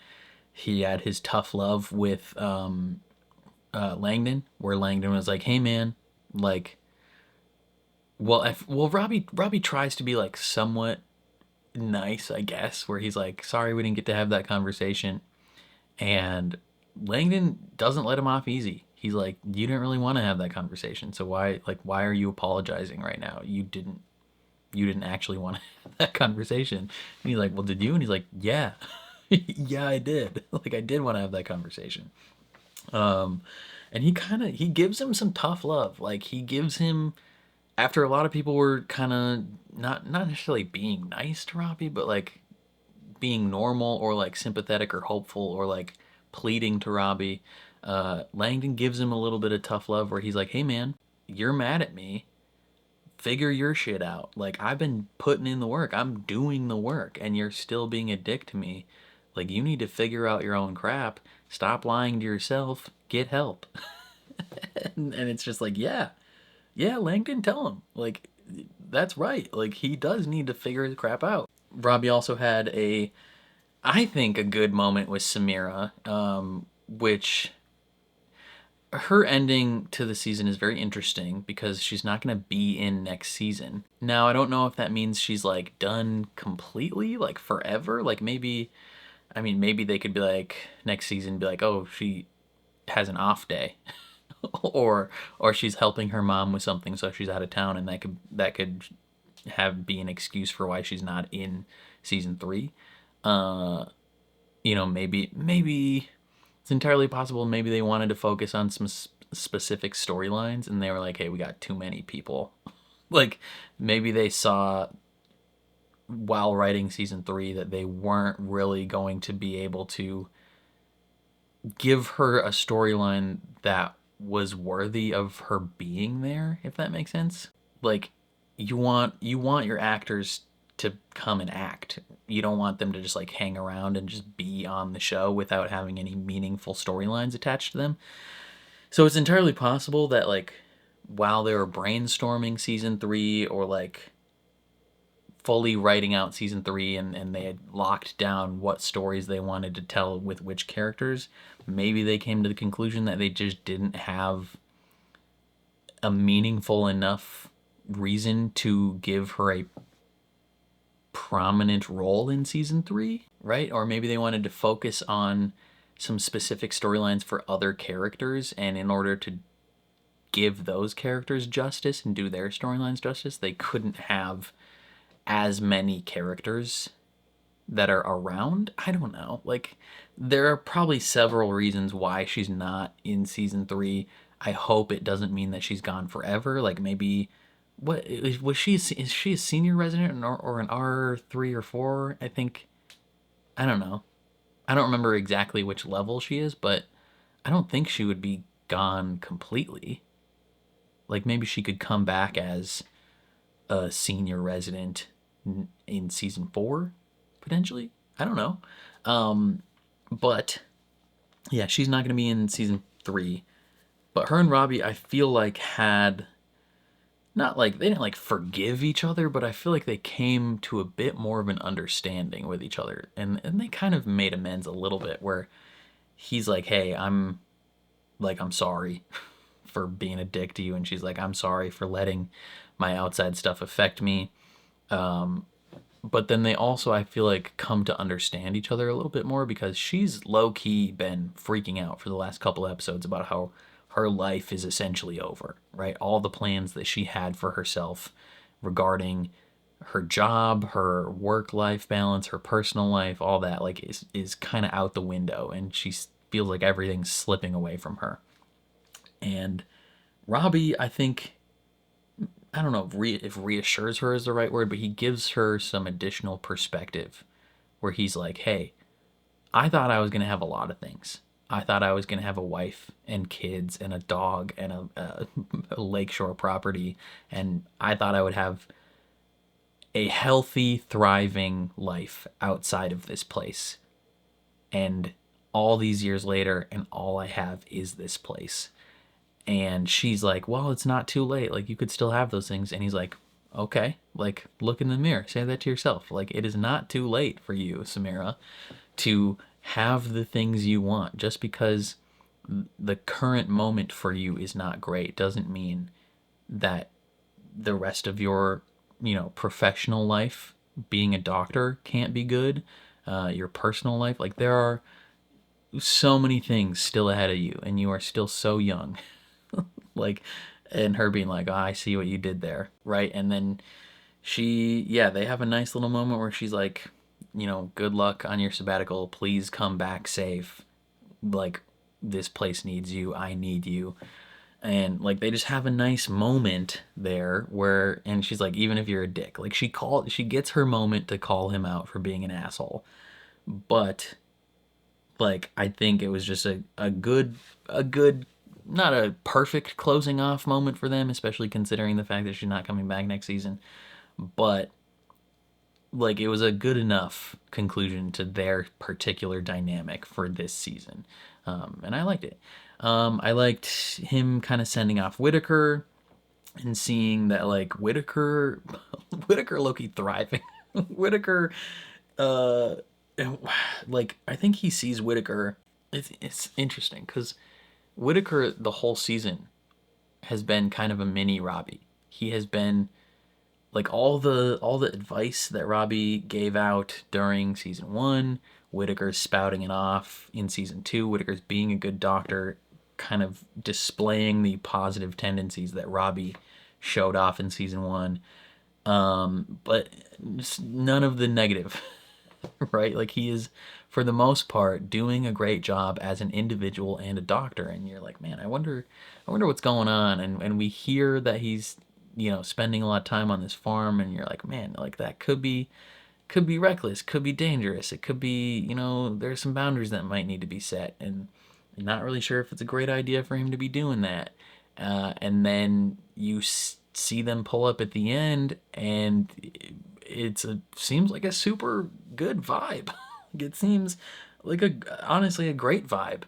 his tough love with Langdon, where Langdon was like, "Hey man, like, Robbie tries to be like somewhat nice, I guess, where he's like, sorry we didn't get to have that conversation," and Langdon doesn't let him off easy. He's like, you didn't really want to have that conversation, so why are you apologizing right now? You didn't actually want to have that conversation. And he's like, well, did you? And he's like, yeah. Yeah, I did. Like, I did want to have that conversation. And he gives him some tough love. Like, he gives him, after a lot of people were kind of not necessarily being nice to Robbie, but like being normal or like sympathetic or hopeful or like pleading to Robbie, Langdon gives him a little bit of tough love where he's like, hey man, you're mad at me. Figure your shit out. Like, I've been putting in the work. I'm doing the work and you're still being a dick to me. Like, you need to figure out your own crap. Stop lying to yourself. Get help. And it's just like, yeah, Langdon, tell him. Like, that's right. Like, he does need to figure his crap out. Robbie also had I think, a good moment with Samira, which her ending to the season is very interesting because she's not going to be in next season. Now, I don't know if that means she's like done completely, like forever. Like maybe they could be like next season, be like, oh, she has an off day. or she's helping her mom with something, so she's out of town, and that could be an excuse for why she's not in season 3. Maybe it's entirely possible maybe they wanted to focus on some specific storylines, and they were like, hey, we got too many people. Like, maybe they saw while writing season 3 that they weren't really going to be able to give her a storyline that was worthy of her being there, if that makes sense. Like, you want your actors to come and act. You don't want them to just like hang around and just be on the show without having any meaningful storylines attached to them. So it's entirely possible that like while they were brainstorming season 3 or like fully writing out season 3 and they had locked down what stories they wanted to tell with which characters, maybe they came to the conclusion that they just didn't have a meaningful enough reason to give her a prominent role in season 3, right? Or maybe they wanted to focus on some specific storylines for other characters, and in order to give those characters justice and do their storylines justice, they couldn't have as many characters that are around. I don't know. Like, there are probably several reasons why she's not in season 3. I hope it doesn't mean that she's gone forever. Like, maybe is she a senior resident or an R3 or 4? I think, I don't know. I don't remember exactly which level she is, but I don't think she would be gone completely. Like, maybe she could come back as a senior resident in season 4, potentially. I don't know. But yeah, she's not going to be in season 3. But her and Robbie, I feel like, had not like they didn't like forgive each other, but I feel like they came to a bit more of an understanding with each other, and they kind of made amends a little bit, where he's like, hey, I'm sorry for being a dick to you, and she's like, I'm sorry for letting my outside stuff affect me. But then they also, I feel like, come to understand each other a little bit more, because she's low-key been freaking out for the last couple episodes about how her life is essentially over, right? All the plans that she had for herself regarding her job, her work-life balance, her personal life, all that, like, is kind of out the window, and she feels like everything's slipping away from her. And Robbie, I think, I don't know if reassures her is the right word, but he gives her some additional perspective, where he's like, hey, I thought I was going to have a lot of things. I thought I was going to have a wife and kids and a dog and a lakeshore property, and I thought I would have a healthy, thriving life outside of this place. And all these years later, and all I have is this place. And she's like, well, it's not too late. Like, you could still have those things. And he's like, okay, like, look in the mirror. Say that to yourself. Like, it is not too late for you, Samira, to have the things you want. Just because the current moment for you is not great doesn't mean that the rest of your, professional life, being a doctor, can't be good. Your personal life, like, there are so many things still ahead of you, and you are still so young. Like, and her being like, oh, I see what you did there, right? And then they have a nice little moment where she's like, good luck on your sabbatical, please come back safe, like, this place needs you, I need you. And like, they just have a nice moment there where, and she's like, even if you're a dick, like, she gets her moment to call him out for being an asshole. But like, I think it was just a good, not a perfect closing off moment for them, especially considering the fact that she's not coming back next season. But like, it was a good enough conclusion to their particular dynamic for this season. And I liked it. I liked him kind of sending off Whitaker and seeing that, like, Whitaker low-key thriving. Whitaker, like, I think he sees Whitaker. It's interesting because Whitaker the whole season has been kind of a mini Robbie. He has been like, all the advice that Robbie gave out during season 1, Whitaker's spouting it off in season 2. Whitaker's being a good doctor, kind of displaying the positive tendencies that Robbie showed off in season 1. But none of the negative, right? Like, he is, for the most part, doing a great job as an individual and a doctor. And you're like, man, I wonder what's going on. And we hear that he's, spending a lot of time on this farm, and you're like, man, like, that could be reckless, could be dangerous. It could be, there's some boundaries that might need to be set, and I'm not really sure if it's a great idea for him to be doing that. And then you see them pull up at the end, and seems like a super good vibe. It seems like honestly a great vibe.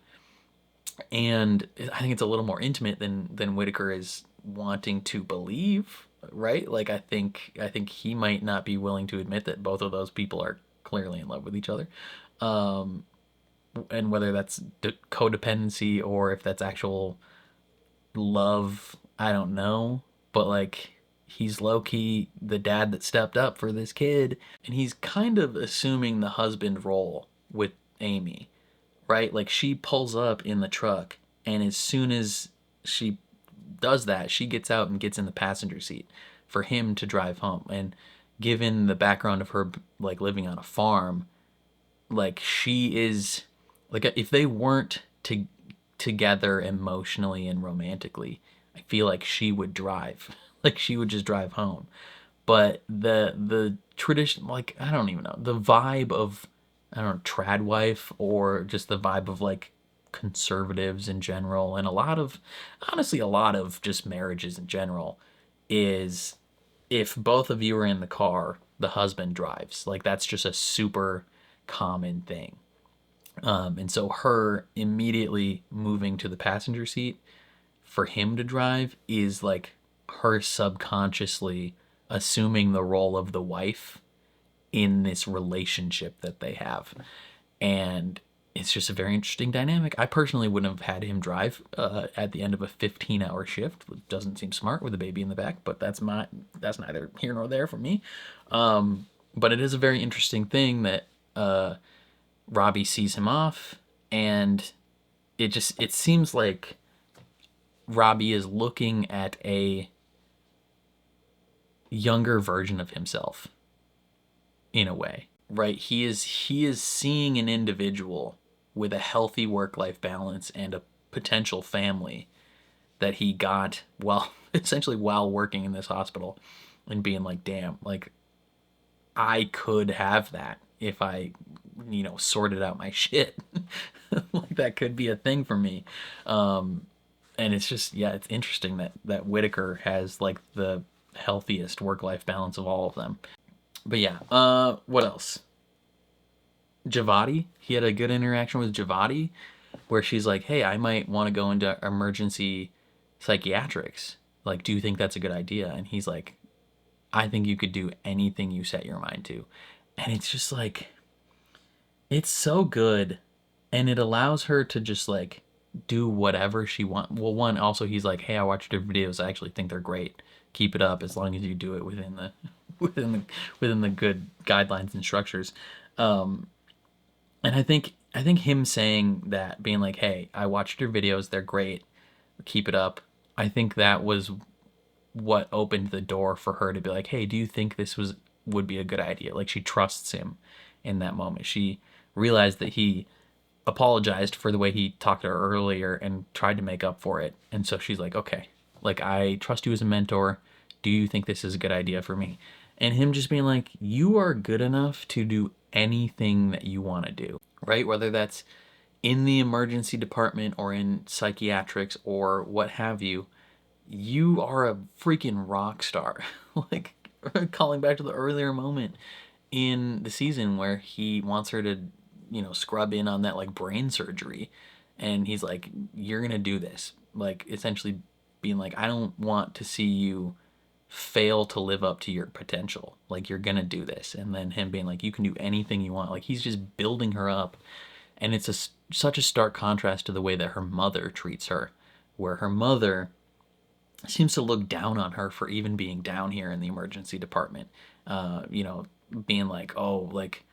And I think it's a little more intimate than Whitaker is wanting to believe, right? Like, I think he might not be willing to admit that both of those people are clearly in love with each other. And whether that's codependency or if that's actual love, I don't know. But like, he's low-key the dad that stepped up for this kid, and he's kind of assuming the husband role with Amy, right? Like, she pulls up in the truck, and as soon as she does that, she gets out and gets in the passenger seat for him to drive home. And given the background of her, like, living on a farm, like, she is, like, if they weren't together emotionally and romantically, I feel like she would drive. Like, she would just drive home. But the tradition, like, I don't even know, the vibe of, I don't know, trad wife, or just the vibe of, like, conservatives in general, and honestly a lot of just marriages in general, is if both of you are in the car, the husband drives. Like, that's just a super common thing. And so her immediately moving to the passenger seat for him to drive is like her subconsciously assuming the role of the wife in this relationship that they have. And it's just a very interesting dynamic. I personally wouldn't have had him drive at the end of a 15-hour shift. It doesn't seem smart with a baby in the back, but that's neither here nor there for me. But it is a very interesting thing that Robbie sees him off, and it seems like Robbie is looking at a younger version of himself in a way, right? He is seeing an individual with a healthy work-life balance and a potential family that he got essentially while working in this hospital, and being like, damn, like, I could have that if I, sorted out my shit. Like, that could be a thing for me. And it's just, it's interesting that Whitaker has, like, the healthiest work-life balance of all of them. But yeah, what else? Javati. He had a good interaction with Javati where she's like, hey, I might want to go into emergency psychiatrics. Like, do you think that's a good idea? And he's like, I think you could do anything you set your mind to. And it's just like, it's so good. And it allows her to just like do whatever she wants. Well, one, also he's like, hey, I watched your videos. I actually think they're great. Keep it up as long as you do it within the within the good guidelines and structures. And I think him saying that, being like, hey, I watched your videos, they're great. Keep it up. I think that was what opened the door for her to be like, hey, do you think this would be a good idea? Like, she trusts him in that moment. She realized that he apologized for the way he talked to her earlier and tried to make up for it. And so she's like, okay, like, I trust you as a mentor. Do you think this is a good idea for me? And him just being like, you are good enough to do anything that you want to do, right? Whether that's in the emergency department or in psychiatrics or what have you, you are a freaking rock star. Like, calling back to the earlier moment in the season where he wants her to, scrub in on that like brain surgery. And he's like, you're going to do this. Like, essentially being like, I don't want to see you fail to live up to your potential. Like, you're going to do this. And then him being like, you can do anything you want. Like, he's just building her up. And it's such a stark contrast to the way that her mother treats her, where her mother seems to look down on her for even being down here in the emergency department. Being like, oh, like,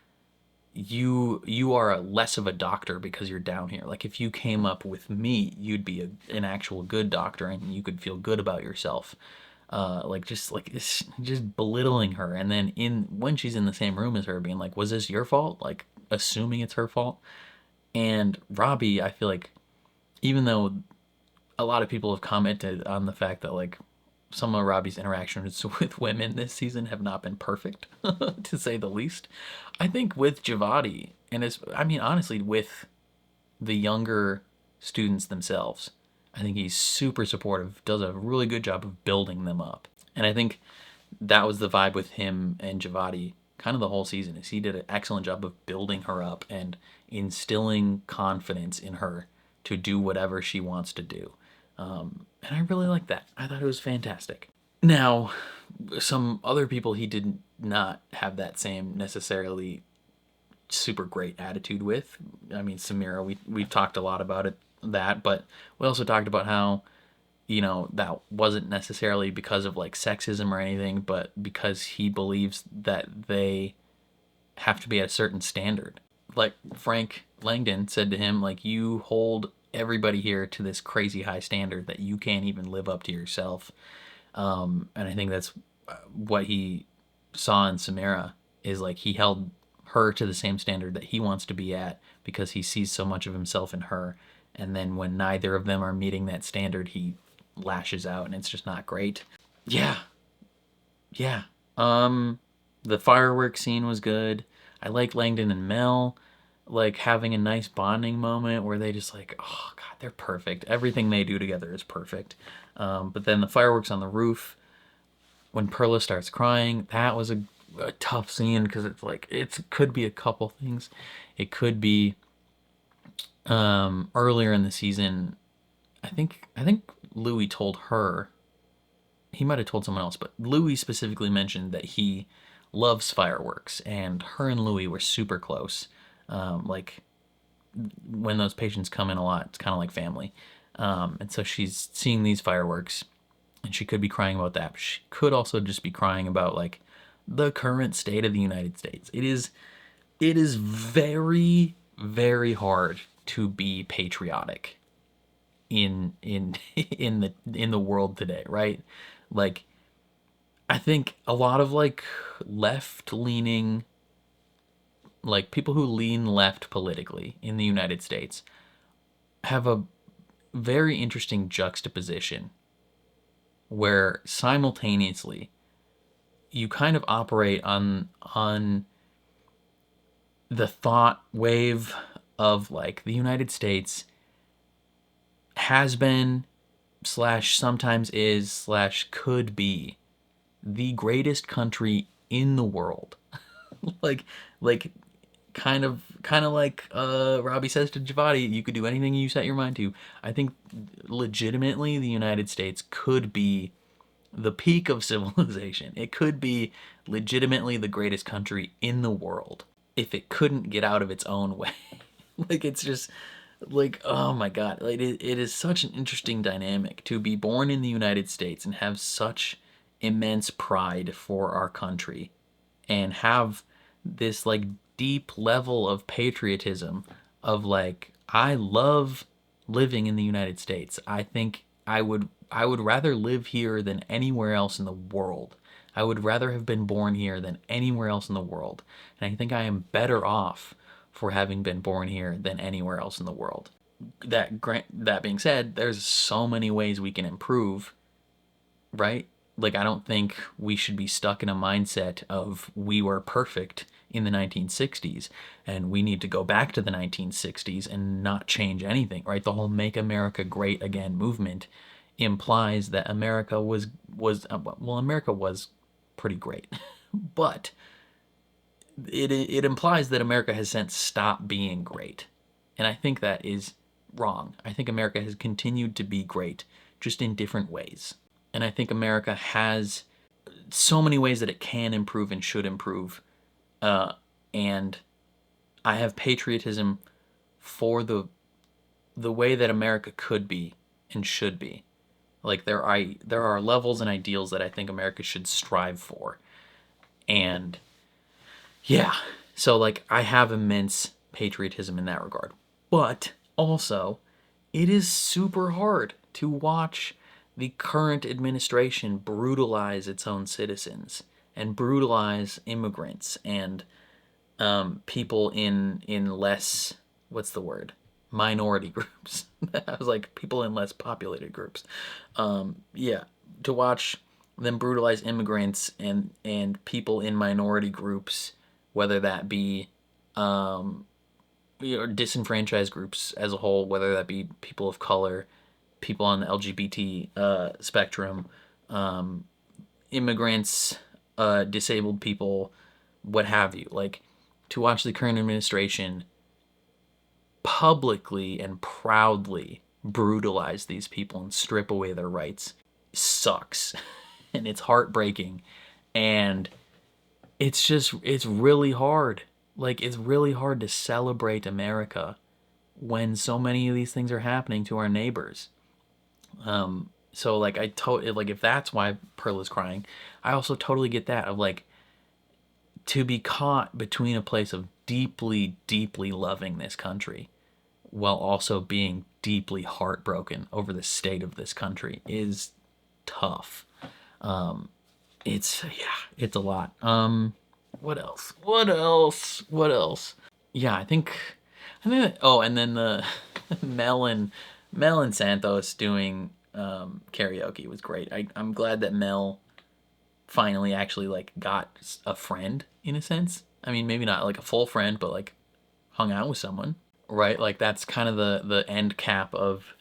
you are less of a doctor because you're down here. Like, if you came up with me, you'd be an actual good doctor and you could feel good about yourself. Just belittling her. And then when she's in the same room as her, being like, was this your fault? Like, assuming it's her fault. And Robbie, I feel like, even though a lot of people have commented on the fact that like some of Robbie's interactions with women this season have not been perfect, to say the least. I think with Javati, honestly, with the younger students themselves, I think he's super supportive, does a really good job of building them up. And I think that was the vibe with him and Javati kind of the whole season, is he did an excellent job of building her up and instilling confidence in her to do whatever she wants to do. And I really like that. I thought it was fantastic. Now, some other people he did not have that same necessarily super great attitude with. I mean, Samira, we've talked a lot about that, but we also talked about how, that wasn't necessarily because of like sexism or anything, but because he believes that they have to be at a certain standard. Like Frank Langdon said to him, like, you hold everybody here to this crazy high standard that you can't even live up to yourself. And I think that's what he saw in Samira, is like he held her to the same standard that he wants to be at because he sees so much of himself in her. And then when neither of them are meeting that standard, he lashes out, and it's just not great. Yeah. The fireworks scene was good. I like Langdon and Mel like having a nice bonding moment where they just like, oh god, they're perfect. Everything they do together is perfect. But then the fireworks on the roof, when Perla starts crying, that was a tough scene, because it's like, it could be a couple things. It could be earlier in the season, I think Louis told her, he might have told someone else, but Louis specifically mentioned that he loves fireworks, and her and Louis were super close. Like, when those patients come in a lot, it's kind of like family. And so she's seeing these fireworks, and she could be crying about that. But she could also just be crying about like the current state of the United States. It is very, very hard to be patriotic in the world today, right? Like, I think a lot of like left-leaning, like people who lean left politically in the United States have a very interesting juxtaposition where simultaneously you kind of operate on the thought wave of like the United States has been slash sometimes is slash could be the greatest country in the world. like kind of like Robbie says to Javadi, you could do anything you set your mind to. I think legitimately the United States could be the peak of civilization. It could be legitimately the greatest country in the world if it couldn't get out of its own way. Like, it's just like, oh my god, like it is such an interesting dynamic to be born in the United States and have such immense pride for our country and have this like deep level of patriotism of like, I love living in the United States. I think I would rather live here than anywhere else in the world. I would rather have been born here than anywhere else in the world. And I think I am better off for having been born here than anywhere else in the world. That being said, there's so many ways we can improve, right? Like, I don't think we should be stuck in a mindset of we were perfect in the 1960s and we need to go back to the 1960s and not change anything, right? The whole Make America Great Again movement implies that America was America was pretty great, but it implies that America has since stopped being great, and I think that is wrong. I think America has continued to be great, just in different ways, and I think America has so many ways that it can improve and should improve, and I have patriotism for the way that America could be and should be. Like, there are levels and ideals that I think America should strive for. And yeah, so like, I have immense patriotism in that regard. But also, it is super hard to watch the current administration brutalize its own citizens and brutalize immigrants and people in less, what's the word? Minority groups. I was like, people in less populated groups. Yeah, to watch them brutalize immigrants and people in minority groups, whether that be disenfranchised groups as a whole, whether that be people of color, people on the LGBT spectrum, immigrants, disabled people, what have you. Like, to watch the current administration publicly and proudly brutalize these people and strip away their rights sucks. And it's heartbreaking. And it's really hard. Like, it's really hard to celebrate America when so many of these things are happening to our neighbors. So like, like, if that's why Pearl is crying, I also totally get that, of like, to be caught between a place of deeply, deeply loving this country while also being deeply heartbroken over the state of this country is tough. It's a lot. What else? Yeah, I think oh, and then the Mel and Santos doing karaoke was great. I'm glad that Mel finally actually like got a friend, in a sense. I mean, maybe not like a full friend, but like hung out with someone, right? Like, that's kind of the end cap of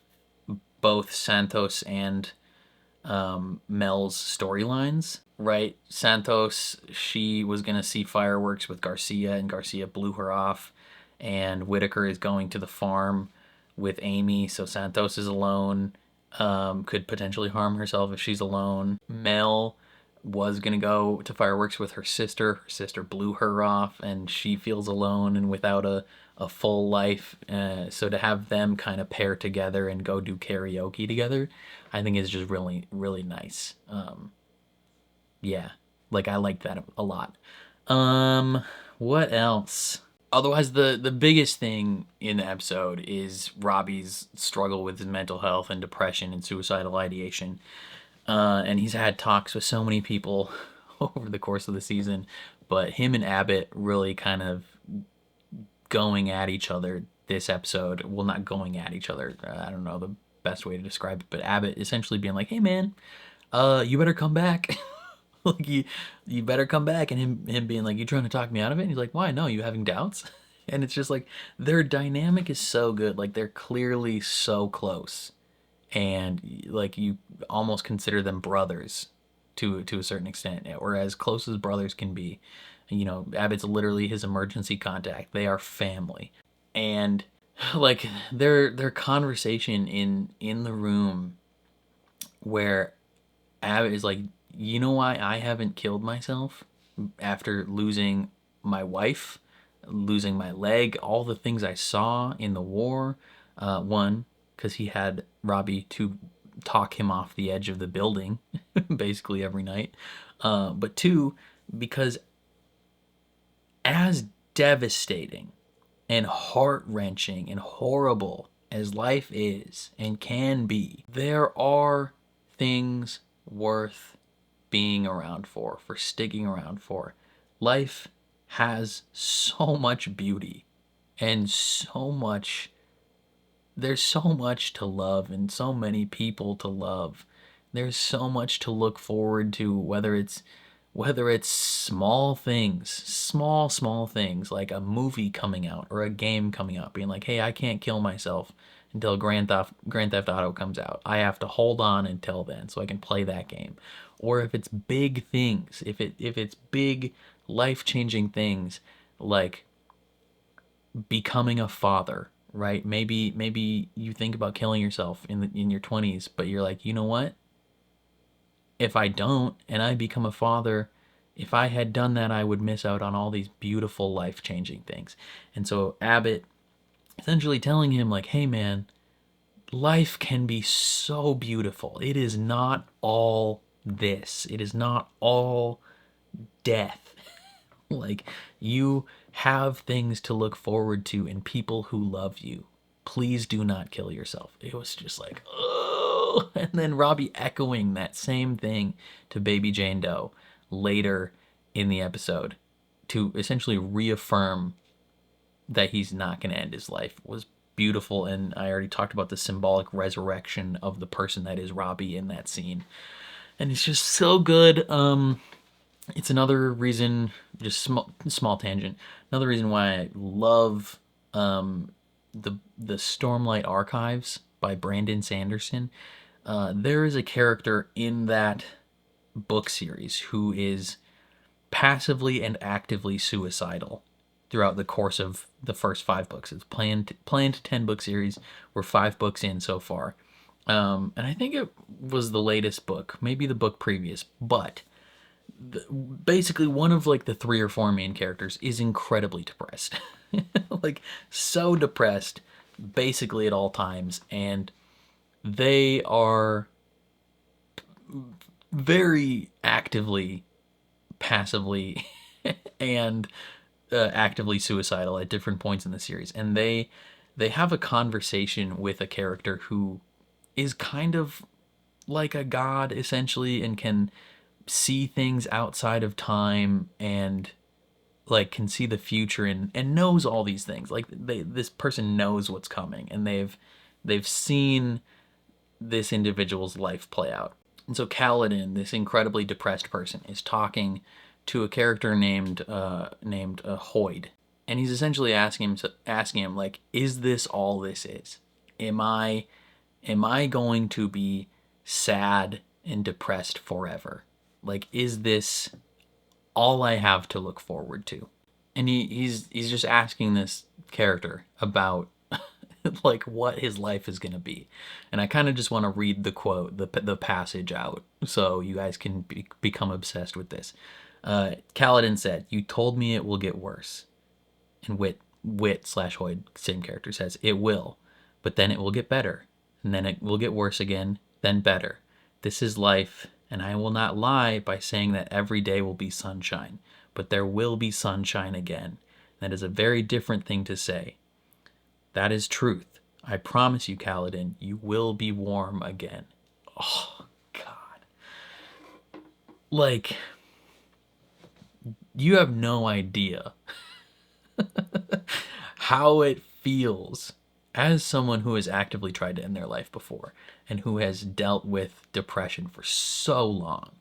both Santos and Mel's storylines, right? Santos, she was gonna see fireworks with Garcia, and Garcia blew her off, and Whitaker is going to the farm with Amy, so Santos is alone, could potentially harm herself if she's alone. Mel was gonna go to fireworks with her sister blew her off, and she feels alone and without a full life, so to have them kind of pair together and go do karaoke together, I think is just really, really nice. Yeah, like, I like that a lot. What else? Otherwise, the biggest thing in the episode is Robbie's struggle with his mental health and depression and suicidal ideation. And he's had talks with so many people over the course of the season, but him and Abbott really kind of going at each other this episode. Well, not going at each other. I don't know the best way to describe it, but Abbott essentially being like, "Hey man, you better come back." Like, you better come back, and him being like, "You trying to talk me out of it?" And he's like, "Why? No, you having doubts?" And it's just like, their dynamic is so good. Like, they're clearly so close, and like, you almost consider them brothers to a certain extent, or as close as brothers can be. You know, Abbott's literally his emergency contact. They are family. And like their conversation in the room where Abbott is like, you know why I haven't killed myself after losing my wife, losing my leg, all the things I saw in the war. One, because he had Robbie to talk him off the edge of the building basically every night. But two, because as devastating and heart-wrenching and horrible as life is and can be, there are things worth being around for sticking around for. Life has so much beauty and so much, there's so much to love and so many people to love. There's so much to look forward to, whether it's small things, small things, like a movie coming out or a game coming out, being like, hey, I can't kill myself until Grand Theft Auto comes out. I have to hold on until then so I can play that game. Or if it's big things, if it's big life-changing things like becoming a father, right? Maybe you think about killing yourself in your 20s, but you're like, you know what? If I don't and I become a father, if I had done that, I would miss out on all these beautiful life-changing things. And so Abbott essentially telling him like, hey man, life can be so beautiful. It is not all this. It is not all death. Like, you have things to look forward to and people who love you. Please do not kill yourself. It was just like, oh. And then Robbie echoing that same thing to baby Jane Doe later in the episode to essentially reaffirm that he's not going to end his life was beautiful. And I already talked about the symbolic resurrection of the person that is Robbie in that scene. And it's just so good. It's another reason, just small tangent, another reason why I love the Stormlight Archives by Brandon Sanderson. There is a character in that book series who is passively and actively suicidal throughout the course of the first 5 books. It's planned 10-book series. We're 5 books in so far. And I think it was the latest book, maybe the book previous, but basically one of like the 3 or 4 main characters is incredibly depressed. Like, so depressed basically at all times, and they are very actively, passively, and actively suicidal at different points in the series. And they have a conversation with a character who is kind of like a god essentially, and can see things outside of time, and like can see the future, and knows all these things. Like, this person knows what's coming, and they've seen this individual's life play out. And so Kaladin, this incredibly depressed person, is talking to a character named Hoyd, and he's essentially asking him like, is this all this is? Am I going to be sad and depressed forever? Like, is this all I have to look forward to? And he's just asking this character about like what his life is going to be. And I kind of just want to read the quote, the passage out, so you guys can become obsessed with this. Kaladin said, "You told me it will get worse." And Wit/Hoyd, same character, says, "It will, but then it will get better, and then it will get worse again, then better. This is life, and I will not lie by saying that every day will be sunshine, but there will be sunshine again. That is a very different thing to say. That is truth. I promise you, Kaladin, you will be warm again." Oh, God. Like, you have no idea how it feels as someone who has actively tried to end their life before and who has dealt with depression for so long,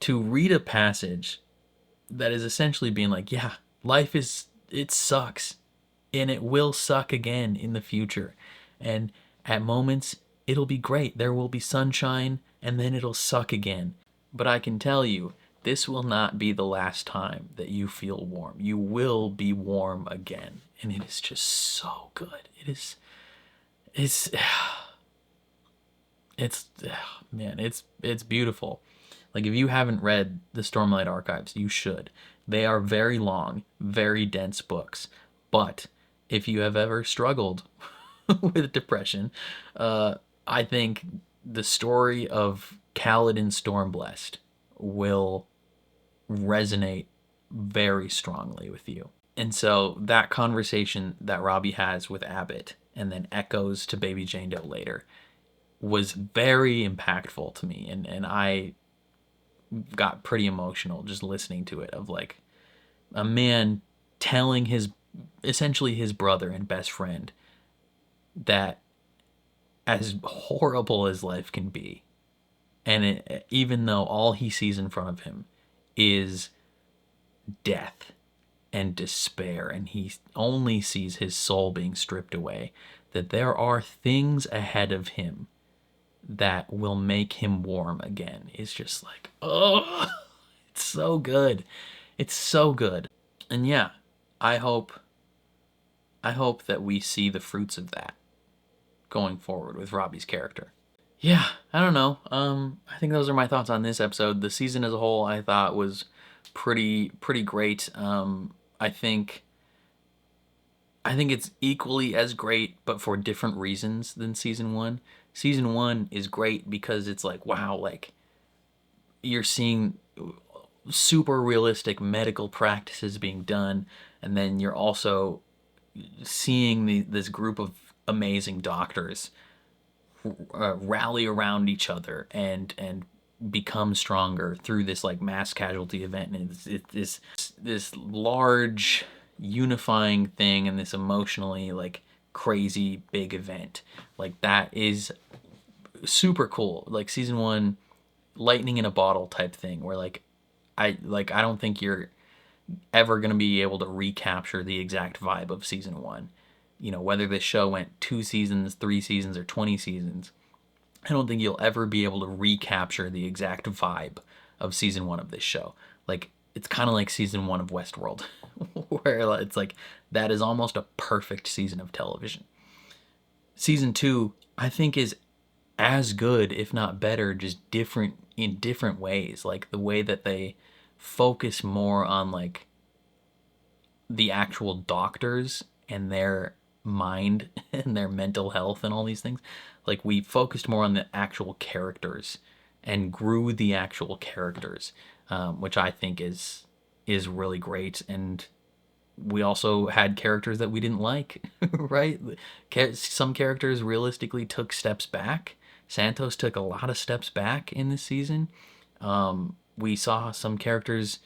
to read a passage that is essentially being like, yeah, life it sucks, and it will suck again in the future, and at moments it'll be great, there will be sunshine, and then it'll suck again. but I can tell you, this will not be the last time that you feel warm. You will be warm again. And it is just so good. It's, man, it's beautiful. Like, if you haven't read the Stormlight Archives, you should. They are very long, very dense books. But if you have ever struggled with depression, I think the story of Kaladin Stormblessed will resonate very strongly with you. And so that conversation that Robbie has with Abbott and then echoes to Baby Jane Doe later was very impactful to me. And I got pretty emotional just listening to it, of like a man telling essentially his brother and best friend that as horrible as life can be, and even though all he sees in front of him is death and despair, and he only sees his soul being stripped away, that there are things ahead of him that will make him warm again. It's just like, oh, it's so good. It's so good. And yeah, I hope that we see the fruits of that going forward with Robbie's character. Yeah, I don't know. I think those are my thoughts on this episode. The season as a whole, I thought, was pretty great. I think it's equally as great, but for different reasons than season one. Season one is great because it's like, wow, like you're seeing super realistic medical practices being done, and then you're also seeing this group of amazing doctors rally around each other and become stronger through this like mass casualty event, and it's this large unifying thing, and this emotionally like crazy big event. Like, that is super cool. Like, season one, lightning in a bottle type thing, where like I don't think you're ever going to be able to recapture the exact vibe of season one. You know, whether this show went 2 seasons, 3 seasons, or 20 seasons, I don't think you'll ever be able to recapture the exact vibe of season one of this show. Like, it's kind of like season one of Westworld, where it's like, that is almost a perfect season of television. Season two, I think, is as good, if not better, just different in different ways. Like, the way that they focus more on like the actual doctors and their mind and their mental health and all these things. Like, we focused more on the actual characters and grew the actual characters, which I think is really great. And we also had characters that we didn't like, right? Some characters realistically took steps back. Santos took a lot of steps back in this season. We saw some characters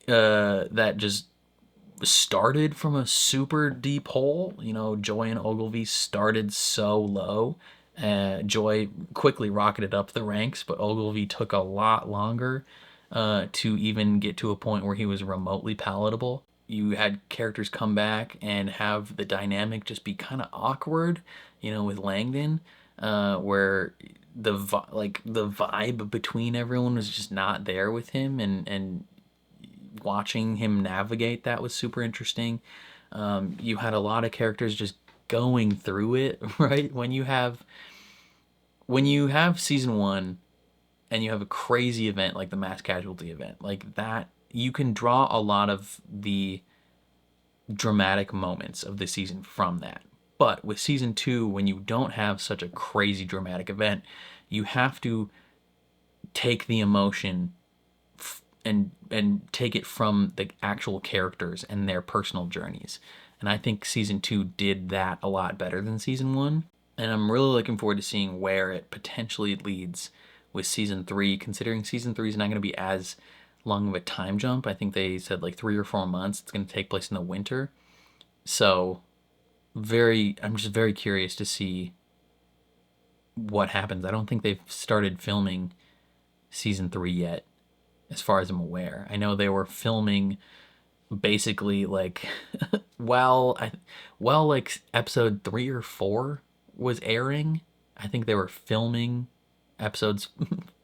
that just started from a super deep hole. You know, Joy and Ogilvy started so low. Joy quickly rocketed up the ranks, but Ogilvy took a lot longer to even get to a point where he was remotely palatable. You had characters come back and have the dynamic just be kind of awkward, you know, with Langdon, where the vibe between everyone was just not there with him, and watching him navigate that was super interesting. You had a lot of characters just going through it, right? When you have season one and you have a crazy event like the mass casualty event, like that, you can draw a lot of the dramatic moments of the season from that. But with season two, when you don't have such a crazy dramatic event, you have to take the emotion and take it from the actual characters and their personal journeys. And I think season two did that a lot better than season one. And I'm really looking forward to seeing where it potentially leads with season three, considering season three is not going to be as long of a time jump. I think they said like 3 or 4 months. It's going to take place in the winter. So I'm just very curious to see what happens. I don't think they've started filming season 3 yet, as far as I'm aware. I know they were filming basically like like episode 3 or 4 was airing. I think they were filming episodes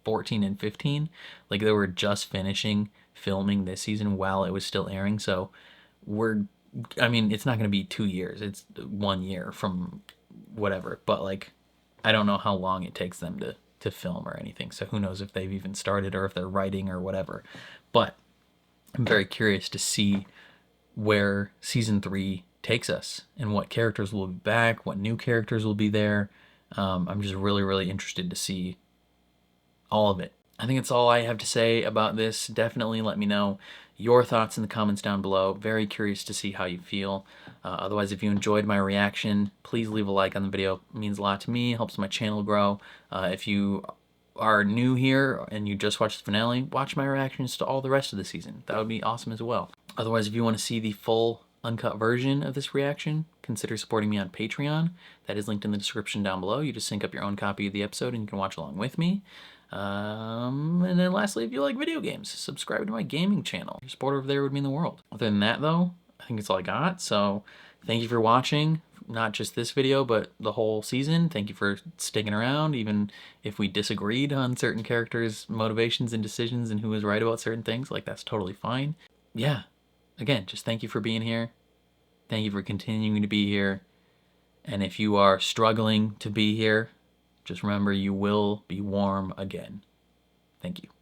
14 and 15. Like, they were just finishing filming this season while it was still airing. So I mean, it's not going to be 2 years. It's 1 year from whatever. But, like, I don't know how long it takes them to film or anything. So who knows if they've even started or if they're writing or whatever. But I'm very curious to see where season 3 takes us and what characters will be back, what new characters will be there. I'm just really, really interested to see all of it. I think that's all I have to say about this. Definitely let me know your thoughts in the comments down below. Very curious to see how you feel. Otherwise, if you enjoyed my reaction, please leave a like on the video. It means a lot to me, helps my channel grow. If you are new here and you just watched the finale, watch my reactions to all the rest of the season. That would be awesome as well. Otherwise, if you want to see the full uncut version of this reaction, consider supporting me on Patreon. That is linked in the description down below. You just sync up your own copy of the episode and you can watch along with me. And then lastly, if you like video games, subscribe to my gaming channel. Your support over there would mean the world. Other than that, though, I think it's all I got. So thank you for watching. Not just this video, but the whole season. Thank you for sticking around, even if we disagreed on certain characters' motivations and decisions and who was right about certain things. Like, that's totally fine. Yeah. Again, just thank you for being here. Thank you for continuing to be here. And if you are struggling to be here, just remember you will be warm again. Thank you.